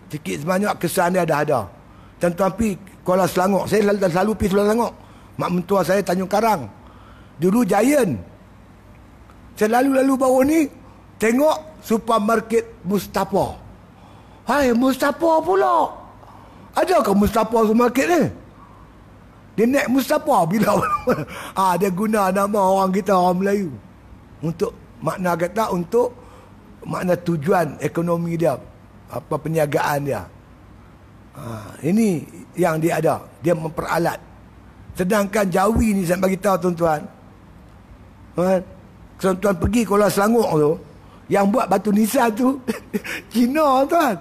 A: sikit sebanyak kesan dia dah ada. Tuan-tuan pergi Kuala Selangor. Saya selalu pergi Kuala Selangor. Mak mentua saya Tanjung Karang. Dulu Giant. Saya lalu-lalu baru ni tengok supermarket Mustafa. Mustafa pula. Adakah Mustafa supermarket ni? Dia naik Mustafa bila dia guna nama orang kita, orang Melayu. Untuk makna kata, untuk makna tujuan ekonomi dia, apa perniagaan dia. Ini yang dia ada. Dia memperalat. Sedangkan Jawi ni saya bagi tahu tuan-tuan. Tuan-tuan pergi Kuala Selangor tu, yang buat batu nisan tu Cina tuan.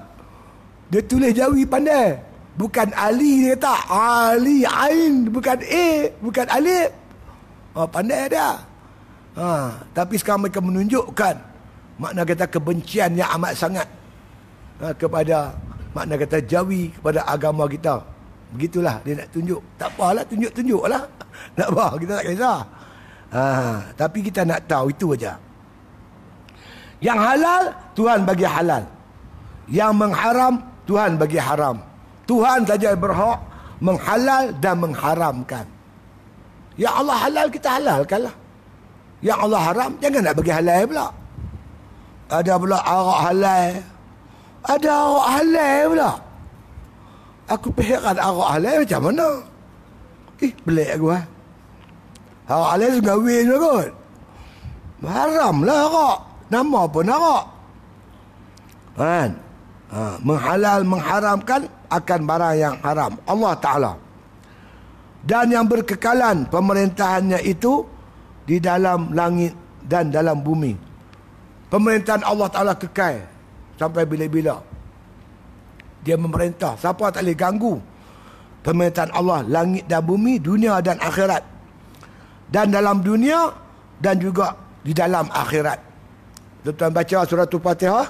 A: Dia tulis Jawi pandai. Bukan Ali dia tak. Ali, Ain. Bukan A. Bukan Alif. Pandai dia. Tapi sekarang mereka menunjukkan makna kata kebencian yang amat sangat kepada makna kata Jawi, kepada agama kita. Begitulah dia nak tunjuk. Tak apalah, tunjuk-tunjuk lah. Tak apa, kita tak kisah. Tapi kita nak tahu itu aja. Yang halal, Tuhan bagi halal. Yang mengharam, Tuhan bagi haram. Tuhan saja berhak menghalal dan mengharamkan. Yang Allah halal, kita halalkanlah. Yang Allah haram, jangan nak bagi halal pula. Ada pula arak halal. Ada arak halal pula. Aku heran arak halal macam mana? Pelik aku. Arak halal sengawin je kot. Haram lah arak. Nama pun arak. Kan? Menghalal, mengharamkan akan barang yang haram. Allah Ta'ala. Dan yang berkekalan pemerintahannya itu di dalam langit dan dalam bumi. Pemerintahan Allah Ta'ala kekal sampai bila-bila. Dia memerintah. Siapa tak boleh ganggu pemerintahan Allah, langit dan bumi, dunia dan akhirat. Dan dalam dunia dan juga di dalam akhirat. Tuan-tuan baca surah Al-Fatihah.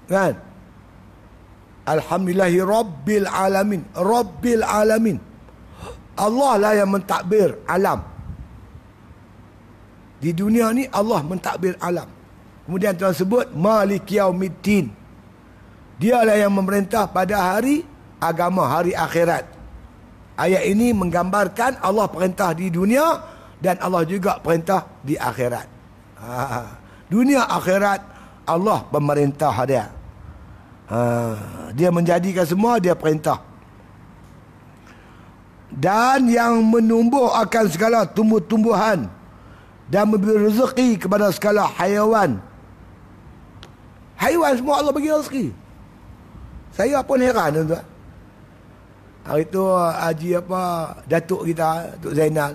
A: Kan? Alhamdulillahi Rabbil Alamin. Rabbil Alamin. Allah lah yang mentadbir alam. Di dunia ni Allah mentadbir alam. Kemudian Tuhan sebut Malik Yaumiddin. Dialah yang memerintah pada hari agama, hari akhirat. Ayat ini menggambarkan Allah perintah di dunia dan Allah juga perintah di akhirat. Dunia akhirat Allah pemerintah dia. Dia menjadikan semua, dia perintah. dan yang menumbuh akan segala tumbuh-tumbuhan dan memberi rezeki kepada segala haiwan. Haiwan semua Allah bagi rezeki. Saya pun heran tuan. Hari tu haji Datuk kita, Datuk Zainal.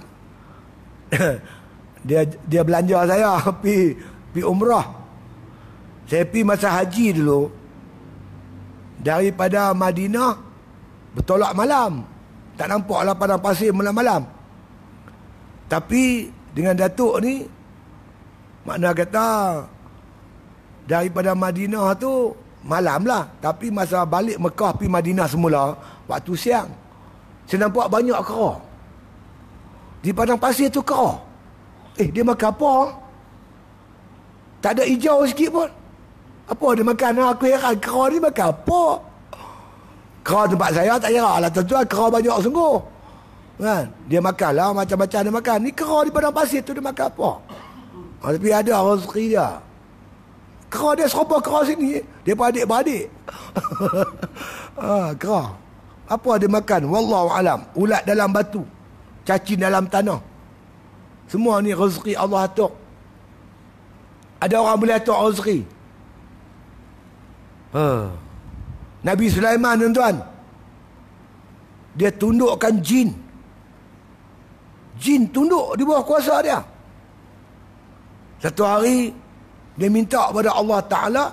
A: dia belanja saya pi umrah. Saya pi masa haji dulu. Daripada Madinah bertolak malam. Tak nampaklah padang pasir malam-malam. Tapi dengan Datuk ni, makna kata daripada Madinah tu malam lah. Tapi masa balik Mekah pergi Madinah semula, waktu siang, saya nampak banyak kera. Di padang pasir tu kera. Dia makan apa? Tak ada hijau sikit pun. Apa dia makan? Aku heran, kera ni makan apa? Kera tempat saya tak kira lah tuan-tuan, kera banyak sungguh. Kan? Dia makan lah macam-macam dia makan. Ni kera di padang pasir tu dia makan apa? Tapi ada rezeki dia. Kera dia serupa kera sini. Dia beradik-beradik. Kera. Apa dia makan? Wallahualam. Ulat dalam batu. Cacing dalam tanah. Semua ni rezeki Allah atur. Ada orang boleh atur rezeki. Nabi Sulaiman tuan-tuan, dia tundukkan jin. Jin tunduk di bawah kuasa dia. Satu hari dia minta kepada Allah Ta'ala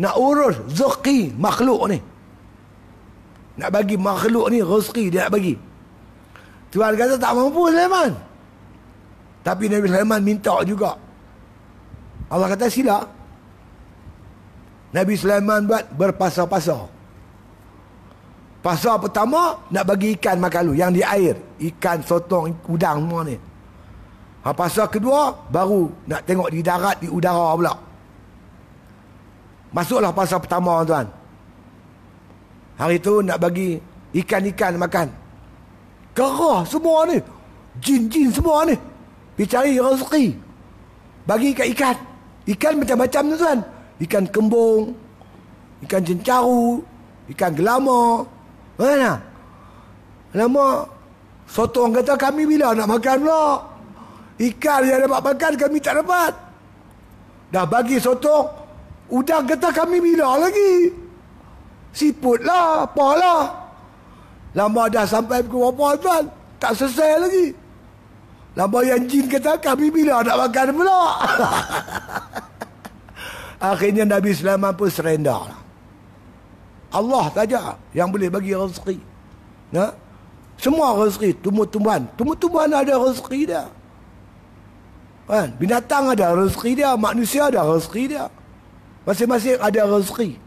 A: nak urus rezeki makhluk ni. Nak bagi makhluk ni rezeki dia nak bagi. Tuhan kata tak mampu Sulaiman. Tapi Nabi Sulaiman minta juga. Allah kata sila. Nabi Sulaiman buat berpasar-pasar. Pasar pertama nak bagi ikan makan lu yang di air, ikan, sotong, udang semua ni. Pasar kedua baru nak tengok di darat, di udara pula. Masuklah pasar pertama tuan. Hari tu nak bagi ikan-ikan makan. Kera semua ni, jin-jin semua ni pergi cari rezeki. Bagi ikan. Ikan macam-macam tu tuan. Ikan kembung, ikan cencaru, ikan gelama. Mana? Lama sotong kata kami bila nak makan pula. Ikan yang dapat makan kami tak dapat. Dah bagi sotong, udang kata kami bila lagi. Siput lah, apalah. Lama dah sampai pukul berapa tuan, tak selesai lagi. Lama yang jin kata kami bila nak makan pula. Akhirnya Nabi Sulaiman pun surrender lah. Allah saja yang boleh bagi rezeki. Semua rezeki, tumbuh-tumbuhan. Tumbuh-tumbuhan ada rezeki dia. Kan? Binatang ada rezeki dia, manusia ada rezeki dia. Masing-masing ada rezeki.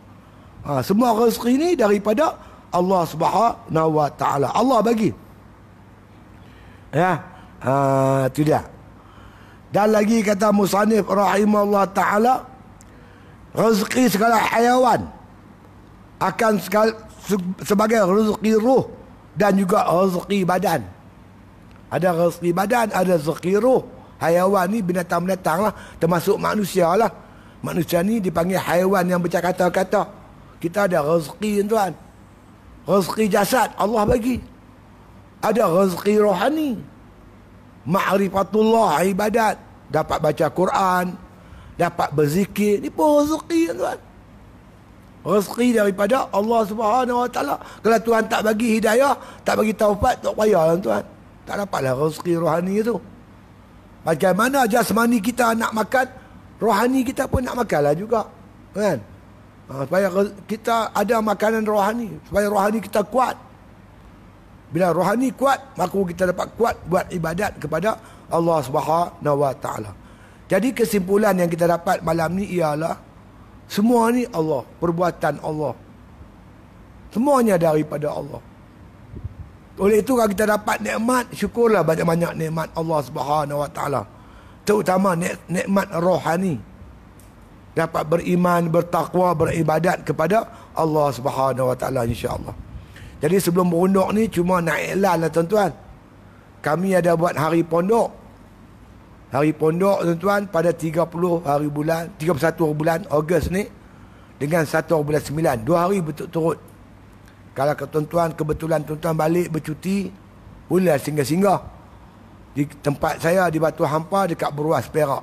A: Semua rezeki ni daripada Allah Subhanahu Wa Taala. Allah bagi. Itu dia. Dan lagi kata musannif rahimahullah taala, rezeki segala haiwan akan sebagai rezeki ruh dan juga rezeki badan. Ada rezeki badan, ada rezeki ruh. Haiwan ni binatang-binatang lah, termasuk manusia lah. Manusia ni dipanggil haiwan yang bercakap-kata. Kita ada rezeki tuan. Rezeki jasad Allah bagi. Ada rezeki rohani. Ma'rifatullah, ibadat. Dapat baca Quran, dapat berzikir. Ni pun rezeki tuan. Rezeki daripada Allah Subhanahu Wa Taala. Kalau Tuhan tak bagi hidayah, tak bagi taufat, tak payah tuan. Tak dapatlah rezeki rohani itu. Bagaimana jasmani kita nak makan, rohani kita pun nak makanlah juga. Kan? Supaya kita ada makanan rohani, supaya rohani kita kuat. Bila rohani kuat, maka kita dapat kuat buat ibadat kepada Allah Subhanahu Wa Taala. Jadi kesimpulan yang kita dapat malam ni ialah semua ni Allah, perbuatan Allah. Semuanya daripada Allah. Oleh itu kalau kita dapat nikmat, syukurlah banyak-banyak nikmat Allah Subhanahu Wa Taala. Terutama nikmat rohani. Dapat beriman, bertakwa, beribadat kepada Allah Subhanahu Wa Taala insya-Allah. Jadi sebelum berunduk ni cuma nak iklan lah tuan-tuan. Kami ada buat hari pondok. Hari pondok tuan-tuan pada 31 bulan Ogos ni dengan 1 bulan 9. 2 hari berturut-turut. Kalau tuan-tuan kebetulan tuan-tuan balik bercuti, Boleh singgah-singgah di tempat saya di Batu Hampa dekat Beruas Perak.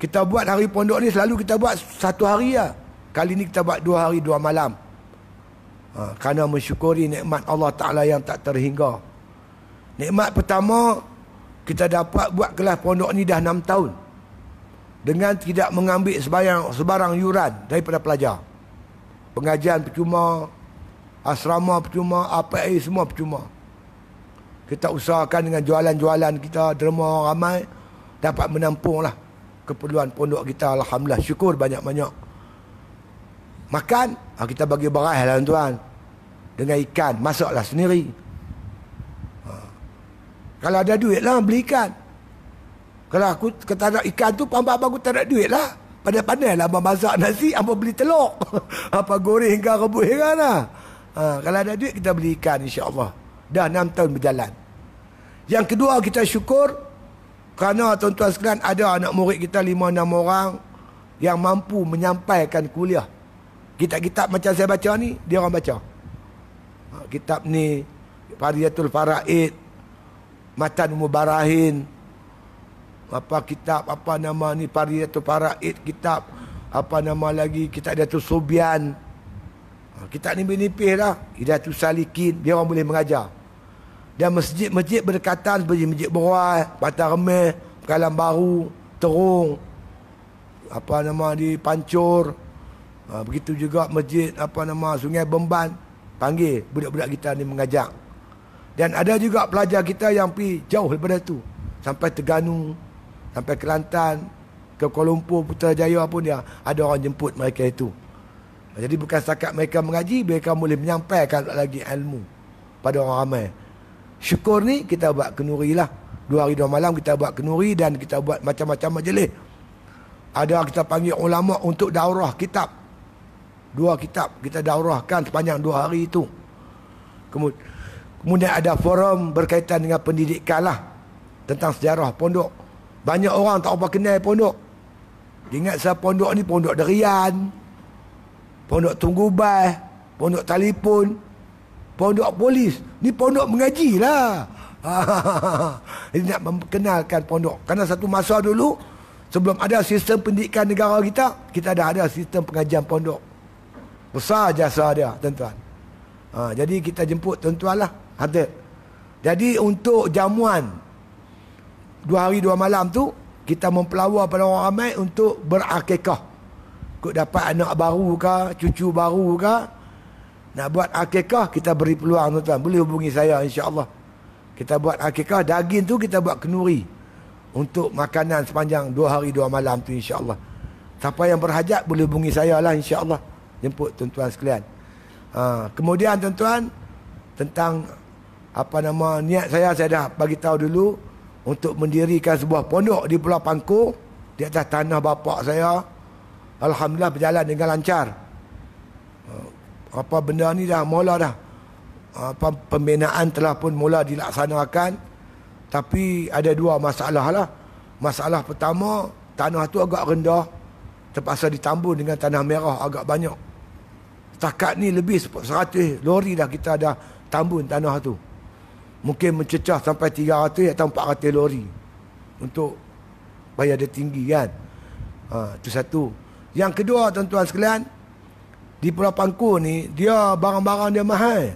A: Kita buat hari pondok ni selalu kita buat 1 hari lah. Kali ni kita buat 2 hari 2 malam. Kerana mensyukuri nikmat Allah Ta'ala yang tak terhingga. Nikmat pertama, kita dapat buat kelas pondok ni dah 6 tahun. Dengan tidak mengambil sebarang yuran daripada pelajar. Pengajian percuma, asrama percuma, API semua percuma. Kita usahakan dengan jualan-jualan kita, derma orang ramai, dapat menampung lah keperluan pondok kita. Alhamdulillah, syukur banyak-banyak. Makan, kita bagi beras lah tuan. Dengan ikan, masaklah sendiri. Kalau ada duit lah, beli ikan. Kalau aku kata ada ikan tu, abang aku tak ada duit lah. Pandai-pandai lah abang masak nasi, abang beli telur. Apa goreng ke rebus kan lah. Kalau ada duit, kita beli ikan insya-Allah. Dah 6 tahun berjalan. Yang kedua, kita syukur kerana tuan-tuan sekalian ada anak murid kita 5-6 orang yang mampu menyampaikan kuliah. Kitab-kitab macam saya baca ni, dia orang baca. Kitab ni Fariyatul Faraid, Matan Mubarahin, apa kitab apa nama ni Fariyatul Faraid, kitab apa nama lagi, kitab Hidayatul Subyan. Kitab ni nipis dah, Hidayatul Salikin, dia orang boleh mengajar. Dan masjid-masjid berdekatan seperti Masjid Beruas, Batam Remeh, Pekalan Baru, Terung, apa nama di Pancur. Begitu juga masjid apa nama Sungai Bemban, panggil budak-budak kita ni mengajak. Dan ada juga pelajar kita yang pergi jauh daripada tu, sampai Terengganu, sampai Kelantan, ke Kuala Lumpur, Putrajaya pun dia ada orang jemput mereka itu. Jadi bukan setakat mereka mengaji, mereka boleh menyampaikan lagi ilmu pada orang ramai. Syukur ni kita buat kenuri lah. 2 hari 2 malam kita buat kenuri dan kita buat macam-macam majlis. Ada kita panggil ulama untuk daurah kitab. 2 kitab kita daurahkan sepanjang 2 hari itu. Kemudian ada forum berkaitan dengan pendidikan lah. Tentang sejarah pondok. Banyak orang tak apa kenal pondok. Ingat saya pondok ni pondok derian, pondok tunggubai, pondok telefon, pondok polis. Ni pondok mengaji lah. Ini nak memperkenalkan pondok. Kerana satu masa dulu, sebelum ada sistem pendidikan negara kita dah ada sistem pengajian pondok. Besar jasa dia, tuan-tuan. Jadi kita jemput tuan-tuan lah, hadir. Jadi untuk jamuan 2 hari 2 malam tu, kita mempelawar pada orang ramai untuk berakikah. Kok dapat anak baru ke, cucu baru ke, nak buat akikah, kita beri peluang tuan-tuan. Boleh hubungi saya insya-Allah. Kita buat akikah, daging tu kita buat kenuri untuk makanan sepanjang 2 hari 2 malam tu insya-Allah. Siapa yang berhajat boleh hubungi saya lah insya-Allah. Jemput tuan-tuan sekalian. Kemudian tuan-tuan, tentang apa nama niat saya dah bagi tahu dulu untuk mendirikan sebuah pondok di Pulau Pangkor di atas tanah bapa saya. Alhamdulillah berjalan dengan lancar. Apa benda ni dah mula dah. Pembinaan telah pun mula dilaksanakan. Tapi ada 2 masalah lah. Masalah pertama, tanah tu agak rendah, terpaksa ditambun dengan tanah merah agak banyak. Setakat ni lebih 100 lori dah kita dah tambun tanah tu. Mungkin mencecah sampai 300 atau 400 lori untuk bayar dia tinggi kan. Itu satu. Yang kedua tuan-tuan sekalian, di Pulau Pangkor ni, dia barang-barang dia mahal.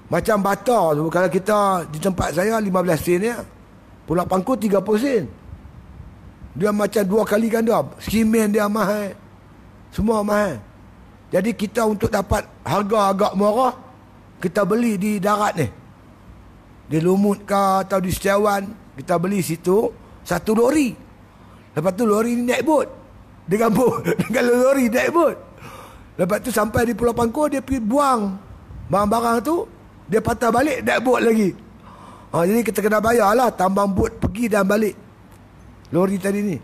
A: Macam bata tu, kalau kita di tempat saya 15 sen ya. Pulau Pangkor 30 sen. Dia macam 2 kali ganda. Simen dia mahal. Semua mahal. Jadi kita untuk dapat harga agak murah, kita beli di darat ni. Di Lumut ke atau di Setiawan, kita beli situ 1 lori. Lepas tu lori ni naik bot. Dengan lori naik bot. Lepas tu sampai di Pulau Pangkor, dia pergi buang barang-barang tu, dia patah balik, naik bot lagi. Jadi kita kena bayar lah tambang bot pergi dan balik lori tadi ni.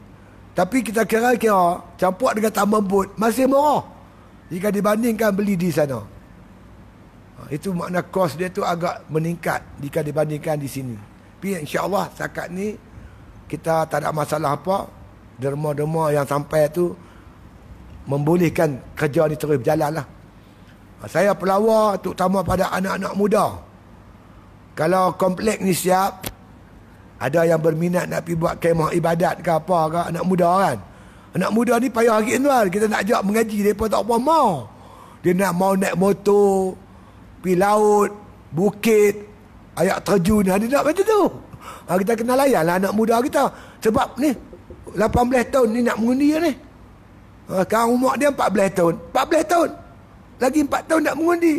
A: Tapi kita kira-kira campur dengan tambang bot masih murah jika dibandingkan beli di sana. Itu makna kos dia tu agak meningkat jika dibandingkan di sini. Tapi insya-Allah setakat ni kita tak ada masalah apa. Derma-derma yang sampai tu membolehkan kerja ni terus berjalan lah. Saya pelawar terutama pada anak-anak muda. Kalau komplek ni siap, ada yang berminat nak pergi buat kemah ibadat ke apa ke, anak muda kan. Anak muda ni payah hari tuan. Kita nak ajak mengaji, mereka tak apa mau. Dia nak mau naik motor, pergi laut, bukit, ayak terjun. Dia nak macam tu. Kita kena layan lah anak muda kita. Sebab ni 18 tahun ni nak mengundi ni. Sekarang umur dia 14 tahun. 14 tahun. Lagi 4 tahun nak mengundi.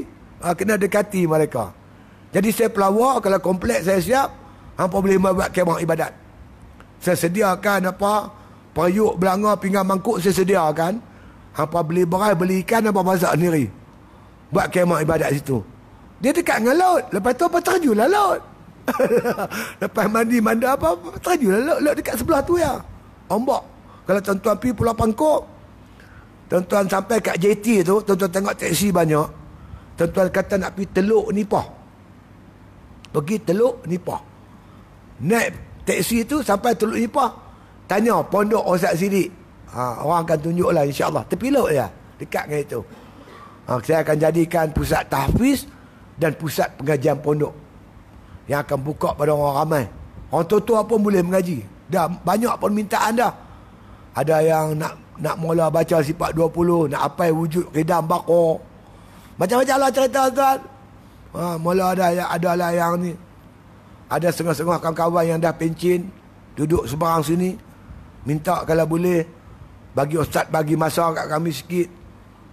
A: Kena dekati mereka. Jadi saya pelawak, kalau kompleks saya siap, hampa boleh buat kemah ibadat. Saya sediakan apa, periuk, belanga, pinggan mangkuk saya sediakan. Hampa beli beras, beli ikan, hampa masak sendiri. Buat kemah ibadat situ. Dia dekat dengan laut. Lepas tu apa, terjunlah laut. Lepas mandi apa, terjunlah laut. Laut dekat sebelah tu ya. Ombak. Kalau tuan-tuan pergi Pulau Pangkok, tuan-tuan sampai kat JT tu, tuan-tuan tengok teksi banyak. Tuan-tuan kata nak pergi Teluk Nipah. Pergi Teluk Nipah. Naik teksi tu sampai Teluk Nipah. Tanya Pondok Ustaz Sidik. Orang akan tunjuklah insya-Allah. Tepi laut ya. Dekat dengan itu. Saya akan jadikan pusat tahfiz dan pusat pengajian pondok. Yang akan buka pada orang ramai. Orang tua-tua pun boleh mengaji. Dah banyak permintaan dah. Ada yang nak mula baca sifat 20, nak apai wujud qidam baqarah. Macam-macam lah cerita tuan. Mula ada lah yang ni. Ada setengah-setengah kawan-kawan yang dah pencin, duduk seberang sini, minta kalau boleh bagi ustaz bagi masa kat kami sikit.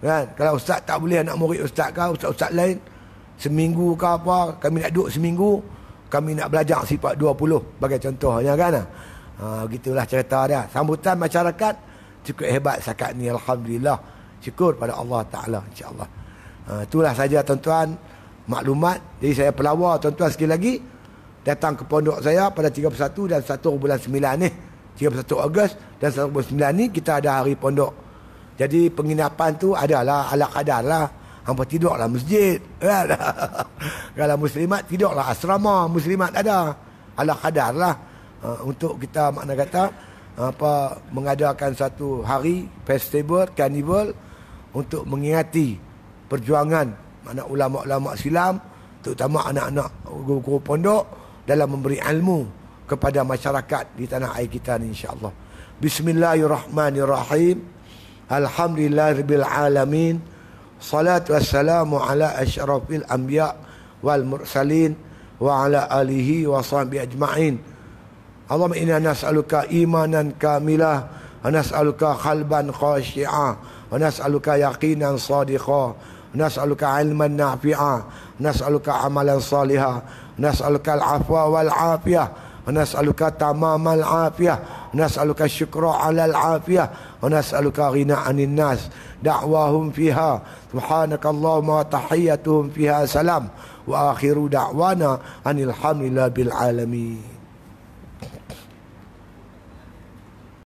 A: Kan? Kalau ustaz tak boleh, nak murid ustaz ke, ustaz-ustaz lain, seminggu ke apa, kami nak duduk seminggu, kami nak belajar sifat 20 bagi contohnya kan. Begitulah cerita dia. Sambutan masyarakat cukup hebat setakat ni, alhamdulillah. Syukur pada Allah Taala, insya-Allah. Itulah saja tuan-tuan maklumat. Jadi saya pelawar tuan-tuan sekali lagi datang ke pondok saya pada 31 dan 1 bulan 9 ni. 31 Ogos dan 1 bulan 9 ni kita ada hari pondok. Jadi penginapan tu adalah ala kadar lah. Hampa tidurlah masjid. Kalau muslimat tidurlah asrama. Muslimat ada. Ala kadar lah. Untuk kita makna kata mengadakan satu hari festival, karnival untuk mengingati perjuangan mana ulama-ulama Islam, terutama anak-anak guru-guru pondok dalam memberi ilmu kepada masyarakat di tanah air kita ni insya-Allah. Bismillahirrahmanirrahim. Alhamdulillahirabbil alamin. Salatu wassalamu ala asyrafil anbiya wal mursalin wa ala alihi wa sahbihi ajma'in. Allahumma inna nas'aluka imanan kamilah wa nas'aluka qalban khashi'a wa nas'aluka yaqinan sadiqa wa nas'aluka ilman nafi'a wa nas'aluka amalan salihah wa nas'aluka al-afwa wal afiyah wa nas'aluka tamamal afiyah wa nas'aluka syukra 'alal afiyah wa nas'aluka ghina 'anil nas da'wahum fiha subhanakallahumma wa tahiyyatuhum fiha salam wa akhiru da'wana anil hamdulillah bil alamin.